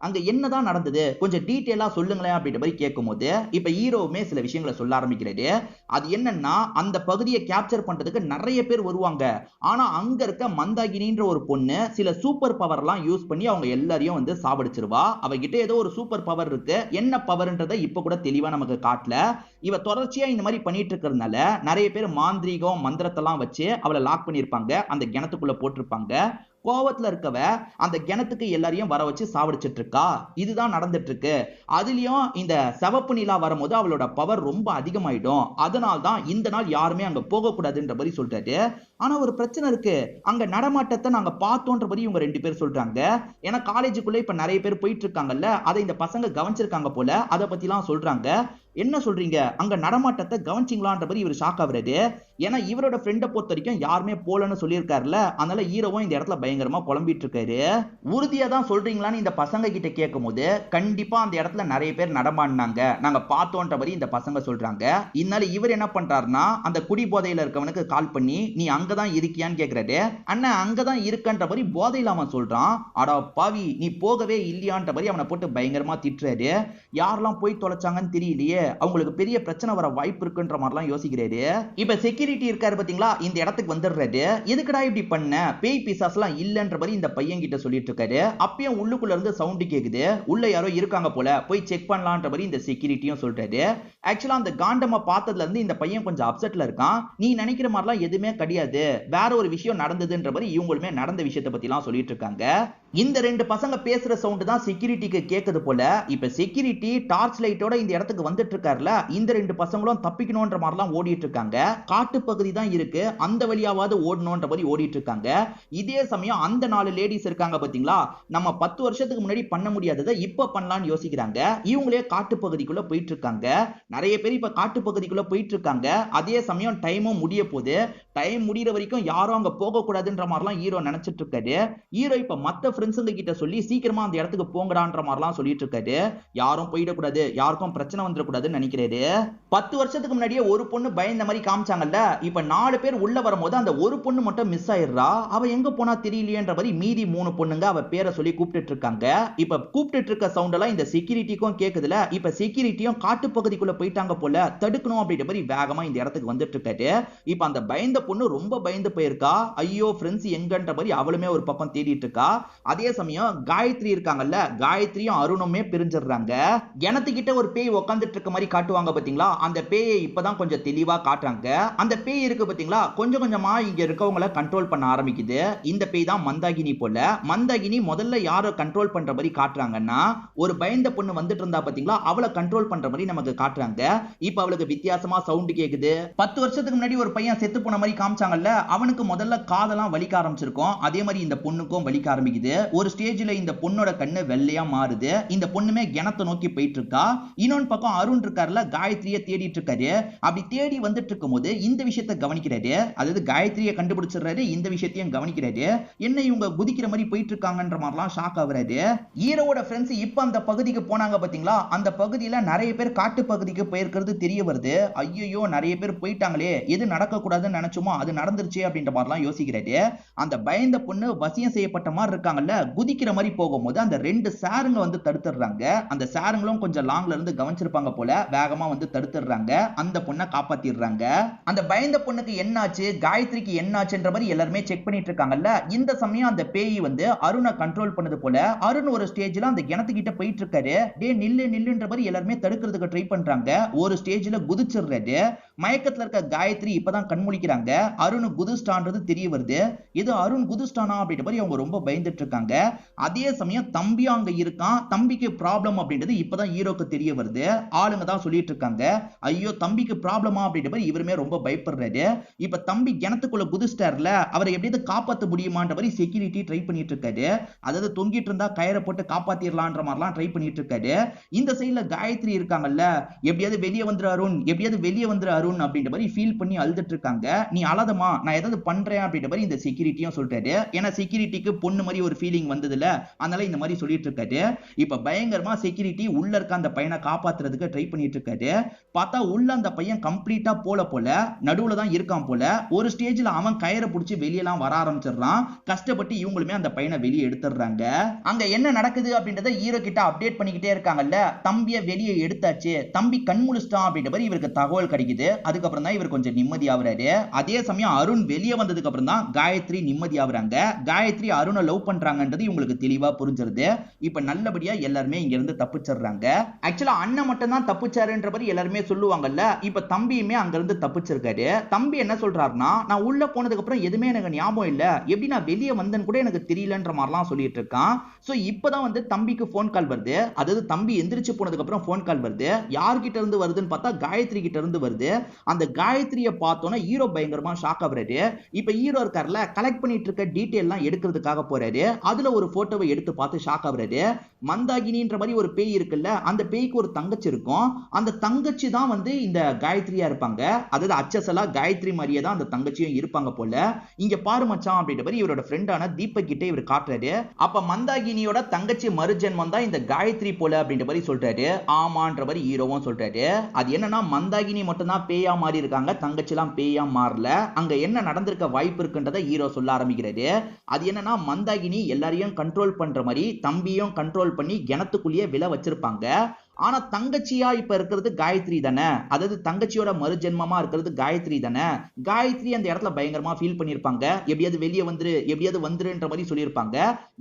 அங்க என்னதான் நடந்தது கொஞ்சம் டீடைலா சொல்லுங்களேன் அப்படின்ற மாதிரி கேட்கும்போது இப்ப ஹீரோவுமே சில விஷயங்களை சொல்ல ஆரம்பிக்கிறாரு. அது என்னன்னா, அந்த பகுதியை கேப்சர் பண்றதுக்கு நிறைய பேர் வருவாங்க. ஆனா அங்க இருக்க மந்தாகினின்ற ஒரு பொண்ணு சில சூப்பர் பவர் எல்லாம் யூஸ் பண்ணி அவங்க எல்லாரையும் வந்து சாவடிச்சிருவா. அவகிட்ட ஏதோ ஒரு சூப்பர் பவர் இருக்கு, என்ன பவர்ன்றதை இப்ப கூட தெளிவா நமக்கு காட்டல. இவ தொடர்ச்சியா இந்த மாதிரி பண்ணிட்டு இருக்கிறதுனால நிறைய பேர் மாந்திரீகம் மந்திரத்தெல்லாம் வச்சு அவளை லாக் பண்ணிருப்பாங்க, அந்த கிணத்துக்குள்ள போட்டிருப்பாங்க. கோவத்துல இருக்கவ அந்த கிணத்துக்கு எல்லாரையும் வர வச்சு சாவடிச்சிட்டு இருக்கா. இதுதான் நடந்துட்டு இருக்கு. அதுலயும் இந்த சிவப்பு நிலா வரும்போது அவளோட பவர் ரொம்ப அதிகமாயிடும். அதனால்தான் இந்த நாள் யாருமே அங்க போக கூடாதுன்ற மாதிரி சொல்றாரு. ஆனா ஒரு பிரச்சனை இருக்கு, அங்க நடமாட்டத்தை நாங்க பார்த்தோன்ற மாதிரி இவங்க 2 பேர் சொல்றாங்க. ஏன்னா காலேஜுக்குள்ள இப்ப நிறைய பேர் போயிட்டு இருக்காங்கல்ல, அதை இந்த பசங்க கவனிச்சிருக்காங்க போல, அதை பத்தி எல்லாம் சொல்றாங்க. என்ன சொல்றீங்க, அங்க நடமாட்டத்தை கவனிச்சிங்களான்ற மாதிரி இவர் ஷாக் ஆகுறாரு. ஏன்னா இவரோட ஃப்ரெண்டை பொறுத்த வரைக்கும் யாருமே போலன்னு சொல்லியிருக்காருல, அதனால ஹீரோவும் இந்த இடத்துல பயங்கரமா குழம்பிட்டு இருக்காரு. உறுதியா தான் சொல்றீங்களான்னு இந்த பசங்க கிட்ட கேட்கும் போது கண்டிப்பா அந்த இடத்துல நிறைய பேர் நடமாடினாங்க, நாங்க பார்த்தோன்ற மாதிரி இந்த பசங்க சொல்றாங்க. இதனால இவர் என்ன பண்றாருன்னா, அந்த குடி போதையில இருக்கவனுக்கு கால் பண்ணி நீ அங்கதான் இருக்கியான்னு கேக்குறாரு. அண்ணா அங்கதான் இருக்கன்ற மாதிரி போதையில அவன் சொல்றான். அடா பாவி நீ போகவே இல்லையான்ற மாதிரி அவனை போட்டு பயங்கரமா திட்டுறாரு. யாரெல்லாம் போய் தொலைச்சாங்கன்னு தெரியலையே, அவங்களுக்கு பெரிய பிரச்சனை வர வாய்ப்பு இருக்குன்ற மாதிரிலாம் யோசிக்கிறாரு. இப்ப செக்யூரிட்டி இருக்காரு பாத்தீங்களா, இந்த இடத்துக்கு வந்துடுறாரு. எதுக்குடா இப்படி பண்ண, பேய் பிசாஸ் எல்லாம் இல்லன்ற மாதிரி இந்த பையன் கிட்ட சொல்லிட்டு இருக்காரு. அப்பயும் உள்ளுக்குள்ள இருந்து சவுண்ட் கேக்குது, உள்ள யாரோ இருக்காங்க போல, போய் செக் பண்ணலான்ற மாதிரி இந்த செக்யூரிட்டியும் சொல்றாரு. ஆக்சுவலா அந்த காண்டம பார்த்ததுல இருந்து இந்த பையன் கொஞ்சம் அப்செட்ல இருக்கான். நீ நினைக்கிற மாதிரிலாம் எதுவுமே கிடையாது, வேற ஒரு விஷயம் நடந்ததுன்ற மாதிரி இவங்களுமே நடந்த விஷயத்தை பத்தி எல்லாம் சொல்லிட்டு இருக்காங்க. இந்த 2 பசங்க பேசுற சவுண்ட் தான் செக்யூரிட்டிக்கு கேக்குது போல. இப்ப செக்யூரிட்டி டார்ச் லைட்டோட இந்த இடத்துக்கு வந்துட்டு இருக்காருல, இந்த 2 பசங்களும் தப்பிக்கணும்ன்ற மாதிரிலாம் ஓடிட்டு இருக்காங்க. காட்டு பகுதி தான் இருக்கு, அந்த வழியாவது ஓடணும்ன்ற மாதிரி ஓடிட்டு இருக்காங்க. இதே சமயம் அந்த 4 லேடிஸ் இருக்காங்க பாத்தீங்களா, நம்ம 10 வருஷத்துக்கு முன்னாடி பண்ண முடியாததை இப்ப பண்ணலாம்னு யோசிக்கிறாங்க. இவங்களே காட்டு பகுதிக்குள்ள போயிட்டு இருக்காங்க. நிறைய பேர் இப்ப காட்டு பகுதிக்குள்ள போயிட்டு இருக்காங்க. அதே சமயம் டைமும் முடிய போகுது. டைம் முடிகிற வரைக்கும் யாரும் அங்க போக கூடாதுன்ற மாதிரிலாம் ஹீரோ நினைச்சிட்டு இருக்காரு. ஹீரோ இப்ப மத்த ஃப்ரெண்ட்ஸுங்க கிட்ட சொல்லி சீக்கிரமா அந்த இடத்துக்கு போங்கடான்ற மாதிரிலாம் சொல்லிட்டு இருக்காரு. யாரும் போயிடக்கூடாது, யாருக்கும் பிரச்சனை வந்துடக்கூடாதுன்னு நினைக்கிறாரு. 10 வருஷத்துக்கு முன்னாடியே ஒரு பொண்ணு பயந்த மாதிரி காமிச்சாங்கல்ல, இப்ப 4 பேர் உள்ள வரும்போது அந்த ஒரு பொண்ணு மட்டும் மிஸ் ஆயிடுறா. அவ எங்க போனா தெரியலையேன்ற மாதிரி மீதி 3 பொண்ணுங்க அவ பேரை சொல்லி கூப்பிட்டு இருக்காங்க. இப்ப கூப்பிட்டு இருக்க சவுண்ட் எல்லாம் இந்த செக்யூரிட்டிக்கும் கேக்குதுல. இப்ப செக்யூரிட்டியும் காட்டு பகுதிக்குள்ள போயிட்டாங்க போல, தடுக்கணும் அப்படின்ற மாதிரி வேகமா இந்த இடத்துக்கு வந்துட்டு இருக்காரு. இப்ப அந்த பயந்த பொண்ணு ரொம்ப பயந்து போயிருக்கா. ஐயோ ஃப்ரெண்ட்ஸ் எங்கன்ற மாதிரி அவளுமே ஒரு பக்கம் தேடிட்டு இருக்கா. அதே சமயம் காயத்ரி இருக்காங்கல்ல, காயத்ரியும் அருணுமே பிரிஞ்சிடுறாங்க. கிணத்துக்கிட்ட ஒரு பேய் உட்காந்துட்டு இருக்க மாதிரி காட்டுவாங்க பாத்தீங்களா, அந்த பேயை இப்பதான் கொஞ்சம் தெளிவா காட்டுறாங்க. அந்த பேய் இருக்கு பாத்தீங்களா, கொஞ்சம் கொஞ்சமா இங்க இருக்கவங்கள கண்ட்ரோல் பண்ண ஆரம்பிக்குது. இந்த பேய் தான் மந்தாகினி போல. மந்தாகினி முதல்ல யாரை கண்ட்ரோல் பண்ற மாதிரி காட்டுறாங்கன்னா, ஒரு பயந்த பொண்ணு வந்துட்டு இருந்தா பாத்தீங்களா, அவளை கண்ட்ரோல் பண்ற மாதிரி நமக்கு காட்டுறாங்க. இப்ப அவளுக்கு வித்தியாசமா சவுண்ட் கேக்குது. 10 வருஷத்துக்கு முன்னாடி ஒரு பையன் செத்து போன மாதிரி காமிச்சாங்கல்ல, அவனுக்கு முதல்ல காதெல்லாம் வலிக்க ஆரம்பிச்சிருக்கும். அதே மாதிரி இந்த பொண்ணுக்கும் வலிக்க ஆரம்பிக்குது. ஒரு ஸ்டேஜ்ல இந்த பொண்ணோட கண்ணு வெள்ளையா மாறுது. இந்த பொண்ணுமே கிணத்தை நோக்கி போயிட்டு இருக்கா. இன்னொரு பக்கம் அருண் இருக்காருல, காயத்ரியை தேடிட்டு இருக்காரு. அப்படி தேடி வந்துட்டு இருக்கும் போது இந்த விஷயத்தை கவனிக்கிறாரு. அதாவது காயத்ரியை கண்டுபிடிச்சிடுறாரு, இந்த விஷயத்தையும் கவனிக்கிறாரு. என்ன இவங்க குதிக்கிற மாதிரி போயிட்டு இருக்காங்கன்ற மாதிரிலாம் ஷாக் ஆகுறாரு. ஹீரோவோட ஃப்ரெண்ட்ஸ் இப்ப அந்த பகுதிக்கு போனாங்க பாத்தீங்களா, அந்த பகுதியில நிறைய பேர் காட்டு பகுதிக்கு போயிருக்கிறது தெரிய வருது. ஐயோ நிறைய பேர் போயிட்டாங்களே, எது நடக்க கூடாதுன்னு நினைச்சோமோ அது நடந்துருச்சு அப்படின்ற மாதிரிலாம் யோசிக்கிறாரு. அந்த பயந்த பொண்ணு வசியம் செய்யப்பட்ட மாதிரி இருக்காங்கல்ல, குதிக்கிற மாதிரி போகும்போது அந்த 2 சாருங்க வந்து தடுத்துடுறாங்க. அந்த சாருங்களும் கொஞ்சம் லாங்ல இருந்து கவனிச்சிருப்பாங்க போல, வேகமா வந்து தடுத்துடுறாங்க. அந்த பொண்ணை காப்பாத்திடுறாங்க. அந்த பயந்த பொண்ணுக்கு என்னாச்சு, காயத்ரிக்கு என்னாச்சுன்ற மாதிரி எல்லாருமே செக் பண்ணிட்டு இருக்காங்கல்ல. இந்த சமயம் அந்த பேய் வந்து அருணை கண்ட்ரோல் பண்ணது போல, அருண் ஒரு ஸ்டேஜ்ல அந்த கிணத்துக்கிட்ட போயிட்டு இருக்காரு. டே நில்லு நில்லுன்ற மாதிரி எல்லாருமே தடுக்கிறதுக்கு ட்ரை பண்றாங்க. ஒரு ஸ்டேஜ்ல குதிச்சிடுறாரு. மயக்கத்துல இருக்க காயத்ரி இப்பதான் கண்முழிக்கிறாங்க. அருண் குதிஸ்டான்றது தெரிய வருது. இது அருண் குதிஸ்டானா அப்படின்ற மாதிரி அவங்க ரொம்ப பயந்துட்டு இருக்காங்க. அதே சமயம் தம்பியும் அங்க இருக்கான். தம்பிக்கு ப்ராப்ளம் அப்படின்றது இப்பதான் ஹீரோக்கு தெரிய வருது. ஆளுங்க தான் சொல்லிட்டு இருக்காங்க, ஐயோ தம்பிக்கு ப்ராப்ளமா அப்படின்ற மாதிரி இவருமே ரொம்ப பயப்படுறாரு. இப்ப தம்பி கிணத்துக்குள்ள குதிச்சிட்டார்ல, அவரை எப்படியாவது காப்பாத்த முடியுமான்ற மாதிரி செக்யூரிட்டி ட்ரை பண்ணிட்டு இருக்காரு. அதாவது தொங்கிட்டு இருந்தா கயிறை போட்டு காப்பாத்திரலான்ற மாதிரிலாம் ட்ரை பண்ணிட்டு இருக்காரு. இந்த சைடுல காயத்ரி இருக்காங்கல்ல, எப்படியாவது வெளியே வந்துரு அருண், எப்படியாவது வெளியே வந்துரு அருண் அப்படின்ற மாதிரி ஃபீல் பண்ணி அழுதுட்டு இருக்காங்க. நீ அழாதமா, நான் ஏதாவது பண்றேன் அப்படின்ற மாதிரி இந்த செக்யூரிட்டியும் சொல்றாரு. ஏன்னா செக்யூரிட்டிக்கு பொண்ணு மாதிரி ஒரு ஃபீலிங் வந்ததுல, அதனால இந்த மாதிரி சொல்லிட்டு இருக்காரு. இப்ப பயங்கரமா செக்யூரிட்டி உள்ள இருக்க அந்த பையனை காப்பாத்துறதுக்கு ட்ரை பண்ணிட்டு இருக்காரு. பார்த்தா உள்ள அந்த பையன் கம்ப்ளீட்டா போல நடுவுல தான் இருக்கான் போல. ஒரு ஸ்டேஜ்ல அவன் கயிறை பிடிச்சி வெளியெல்லாம் வர ஆரம்பிச்சிடறான். கஷ்டப்பட்டு இவங்களுமே அந்த பையனை வெளியே எடுத்துடுறாங்க. அங்க என்ன நடக்குது அப்படின்றத ஹீரோ கிட்ட அப்டேட் பண்ணிக்கிட்டே இருக்காங்கல்ல. தம்பிய வெளியே எடுத்தாச்சு, தம்பி கண் முழிச்சிட்டான் அப்படின்ற மாதிரி இவருக்கு தகவல் கிடைக்குது. அதுக்கப்புறம் தான் இவர் கொஞ்சம் நிம்மதி ஆகுறாரு. அதே சமயம் அருண் வெளியே வந்ததுக்கு அப்புறம் தான் காயத்ரி நிம்மதி ஆகுறாங்க. காயத்ரி அருணை லவ் பண்றாங்கன்றது இவங்களுக்கு தெளிவா புரிஞ்சிருது. இப்ப நல்லபடியா எல்லாருமே இங்க இருந்து தப்பிச்சிடுறாங்க. ஆக்சுவலா அண்ணன் மட்டும் தான் தப்பிச்சாருன்ற மாதிரி எல்லாருமே சொல்லுவாங்கல்ல. இப்ப தம்பியுமே அங்க இருந்து தப்பிச்சிருக்காரு. தம்பி என்ன சொல்றாருன்னா, நான் உள்ள போனதுக்கு அப்புறம் எதுவுமே எனக்கு ஞாபகம் இல்ல, எப்படி நான் வெளியே வந்தேன்னு கூட எனக்கு தெரியலன்ற மாதிரிலாம் சொல்லிட்டு இருக்கான். சோ இப்பதான் வந்து தம்பிக்கு போன் கால் வருது. அதாவது தம்பி எந்திரிச்சு போனதுக்கு அப்புறம் போன் கால் வருது. யார்கிட்ட இருந்து வருதுன்னு பார்த்தா காயத்ரி கிட்ட இருந்து வருது. அந்த காயத்ரியை பார்த்தோன்னா ஹீரோ பயங்கரமா ஷாக் ஆகுறாரு. இப்ப ஹீரோ இருக்கார்ல, கலெக்ட் பண்ணிட்டு இருக்க டீடைல் எல்லாம் எடுக்கிறதுக்காக போறாரு. அதுல ஒரு போட்டோவை எடுத்து பார்த்து ஷாக் ஆகுறாரு. மந்தாகினின்ற மாதிரி ஒரு பேய் இருக்குல்ல, அந்த பேய்க்கு ஒரு தங்கச்சி இருக்கும். அந்த தங்கச்சி தான் வந்து இந்த காயத்ரியா இருப்பாங்க. அதாவது அச்சசலா காயத்ரி மாதிரியே தான் அந்த தங்கச்சியும் இருப்பாங்க போல. இங்க பாரு மச்சான் அப்படின்ற மாதிரி இவரோட ஃப்ரெண்டான தீபக் கிட்ட இவர் காட்டுறாரு. அப்ப மந்தாகினியோட தங்கச்சி மறுஜென்மம் தான் இந்த காயத்ரி போல அப்படின்ற மாதிரி சொல்றாரு. ஆமான்ற மாதிரி ஹீரோவும் சொல்றாரு. அது என்னன்னா மந்தாகினி மட்டும் தான் பேயா மாறி இருக்காங்க, தங்கச்சி எல்லாம் பேயா மாறல. அங்க என்ன நடந்திருக்க வாய்ப்பு இருக்குன்றத ஹீரோ சொல்ல ஆரம்பிக்கிறாரு. அது என்னன்னா மந்தாகினி எல்லாரையும் கண்ட்ரோல் பண்ற மாதிரி தம்பியும் கண்ட்ரோல் பண்ணி கிணத்துக்குள்ளேயே விழ வச்சிருப்பாங்க. ஆனா தங்கச்சியா இப்ப இருக்கிறது காயத்ரி தானே, அதாவது தங்கச்சியோட மறுஜென்மமா இருக்கிறது காயத்ரி தானே. காயத்ரி அந்த இடத்துல பயங்கரமா ஃபீல் பண்ணிருப்பாங்க, எப்படியாவது வெளியே வந்துரு, எப்படியாவது வந்துருன்ற மாதிரி சொல்லியிருப்பாங்க.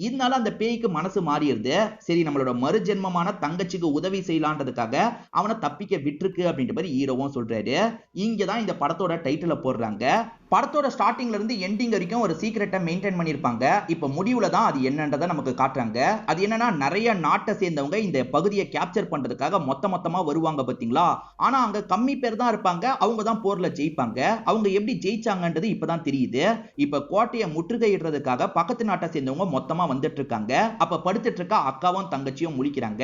இதனால அந்த பேய்க்கு மனசு மாறிடுது. சரி நம்மளோட மறுஜென்மமான தங்கச்சிக்கு உதவி செய்யலான்றதுக்காக அவனை தப்பிக்க விட்டுருக்கு அப்படின்ற மாதிரி ஹீரோவும் சொல்றாரு. இங்கதான் இந்த படத்தோட டைட்டில போடுறாங்க. படத்தோட ஸ்டார்டிங்ல இருந்து எண்டிங் வரைக்கும் ஒரு சீக்ரெட்டை மெயின்டைன் பண்ணிருப்பாங்க. இப்ப முடிவுல தான் அது என்னன்றதை நமக்கு காட்டுறாங்க. அது என்னன்னா நிறைய நாட்டை சேர்ந்தவங்க இந்த பகுதியை கேப்சர் பண்றதுக்காக மொத்தமா வருவாங்க பாத்தீங்களா. ஆனா அங்க கம்மி பேர் தான் இருப்பாங்க, அவங்க தான் போர்ல ஜெயிப்பாங்க. அவங்க எப்படி ஜெயிச்சாங்கன்றது இப்பதான் தெரியுது. இப்ப கோட்டையை முற்றுகையிடுறதுக்காக பக்கத்து நாட்டை சேர்ந்தவங்க மொத்தமா வந்துட்டு இருக்காங்க. அப்ப படுத்துட்டு இருக்க அக்காவும் தங்கச்சியும் முழிக்கிறாங்க.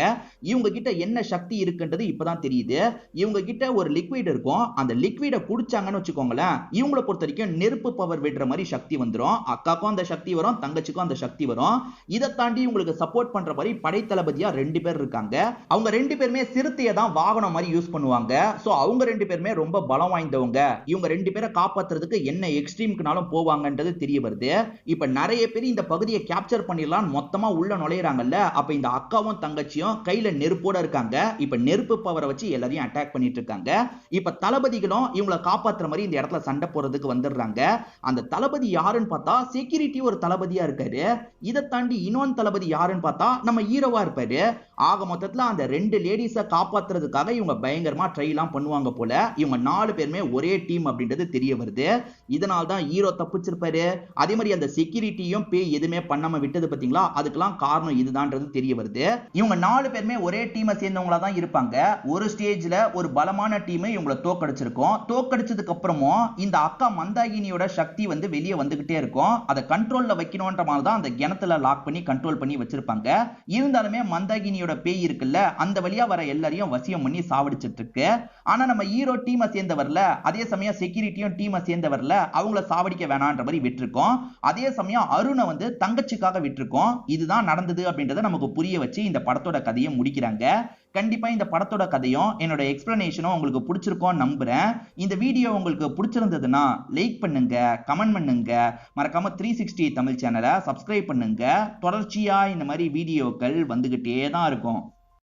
இவங்க கிட்ட என்ன சக்தி இருக்குன்றது இப்பதான் தெரியுது. இவங்க கிட்ட ஒரு லிக்விட் இருக்கும். அந்த லிக்விட குடிச்சாங்கன்னு வச்சுக்கோங்களேன், இவங்களை பொறுத்த நெருப்பு பவர் விடுற மாதிரி சக்தி வந்துரும். அக்காக்கும் அந்த சக்தி வரும், தங்கச்சிக்கும் அந்த சக்தி வரும். இதை தாண்டி உங்களுக்கு சப்போர்ட் பண்ற மாதிரி படைத்தளபதியா 2 பேர் இருக்காங்க. அவங்க 2 பேருமே சிறுத்தையை தான் வாகனம் மாதிரி யூஸ் பண்ணுவாங்க. சோ அவங்க 2 பேருமே ரொம்ப பலம் வாய்ந்தவங்க. இவங்க 2 பேரை காப்பாத்துறதுக்கு என்ன எக்ஸ்ட்ரீம்க்குனாலும் போவாங்கன்றது தெரிய வருது. இப்ப நிறைய பேர் இந்த பகுதியை கேப்சர் பண்ணிடலாம் மொத்தமா உள்ள நுழையறாங்கல்ல. அப்ப இந்த அக்காவும் தங்கச்சியும் கையில நெருப்போட இருக்காங்க. இப்ப நெருப்பு பவரை வச்சு எல்லாரையும் அட்டாக் பண்ணிட்டு இருக்காங்க. இப்ப தளபதிகளும் இவங்களை காப்பாத்துற மாதிரி இந்த இடத்துல சண்டை போறதுக்கு வந்துடுறாங்க. அந்த தளபதி யாருன்னு பார்த்தா செக்யூரிட்டி ஒரு தளபதியா இருக்காரு. இதை தாண்டி இன்னொரு தளபதி யாருன்னு பார்த்தா நம்ம ஹீரோவா இருப்பாரு. ஆக மொத்தத்துல அந்த 2 லேடிஸை காப்பாத்துறதுக்காக இவங்க பயங்கரமா ட்ரை எல்லாம் பண்ணுவாங்க போல. இவங்க 4 பேருமே ஒரே டீம் அப்படின்றது தெரிய வருது. இதனால தான் ஹீரோ தப்பிச்சிருப்பாரு. அதே மாதிரி அந்த செக்யூரிட்டியும் பேய் எதுவுமே பண்ணாம விட்டது பாத்தீங்களா, அதுக்கெல்லாம் காரணம் இதுதான்றது தெரிய வருது. இவங்க 4 பேருமே ஒரே டீமை சேர்ந்தவங்களா தான் இருப்பாங்க. ஒரு ஸ்டேஜ்ல ஒரு பலமான டீம் இவங்களை தோக்கடிச்சிருக்கும். தோக்கடிச்சதுக்கு அப்புறமும் இந்த அக்கா மந்தாகினியோட சக்தி வந்து வெளியே வந்துகிட்டே இருக்கும். அதை கண்ட்ரோல்ல வைக்கணும்ன்ற மாதிரி தான் அந்த கிணத்துல லாக் பண்ணி கண்ட்ரோல் பண்ணி வச்சிருப்பாங்க. இருந்தாலுமே மந்தாகினியோட பேய் இருக்குல்ல, அந்த வழியா வர எல்லாரையும் வசியம் பண்ணி சாவடிச்சிட்டு இருக்கு. ஆனா நம்ம ஹீரோ டீமை சேர்ந்தவர்ல, அதே சமயம் செக்யூரிட்டியும் டீமை சேர்ந்தவர்ல, அவங்கள சாவடிக்க வேணான்ற மாதிரி விட்டுருக்கோம். அதே சமயம் அருணை வந்து தங்கச்சிக்காக விட்டுருக்கோம். இதுதான் நடந்தது அப்படின்றத நமக்கு புரிய வச்சு இந்த படத்தோட கதையை முடிக்கிறாங்க. கண்டிப்பா இந்த படத்தோட கதையும் என்னோட எக்ஸ்பிளனேஷனும் உங்களுக்கு பிடிச்சிருக்கும் நம்புறேன். இந்த வீடியோ உங்களுக்கு பிடிச்சிருந்ததுன்னா லைக் பண்ணுங்க, கமெண்ட் பண்ணுங்க, மறக்காம 360 தமிழ் சேனலை சப்ஸ்கிரைப் பண்ணுங்க. தொடர்ச்சியா இந்த மாதிரி வீடியோக்கள் வந்துகிட்டே தான் இருக்கும்.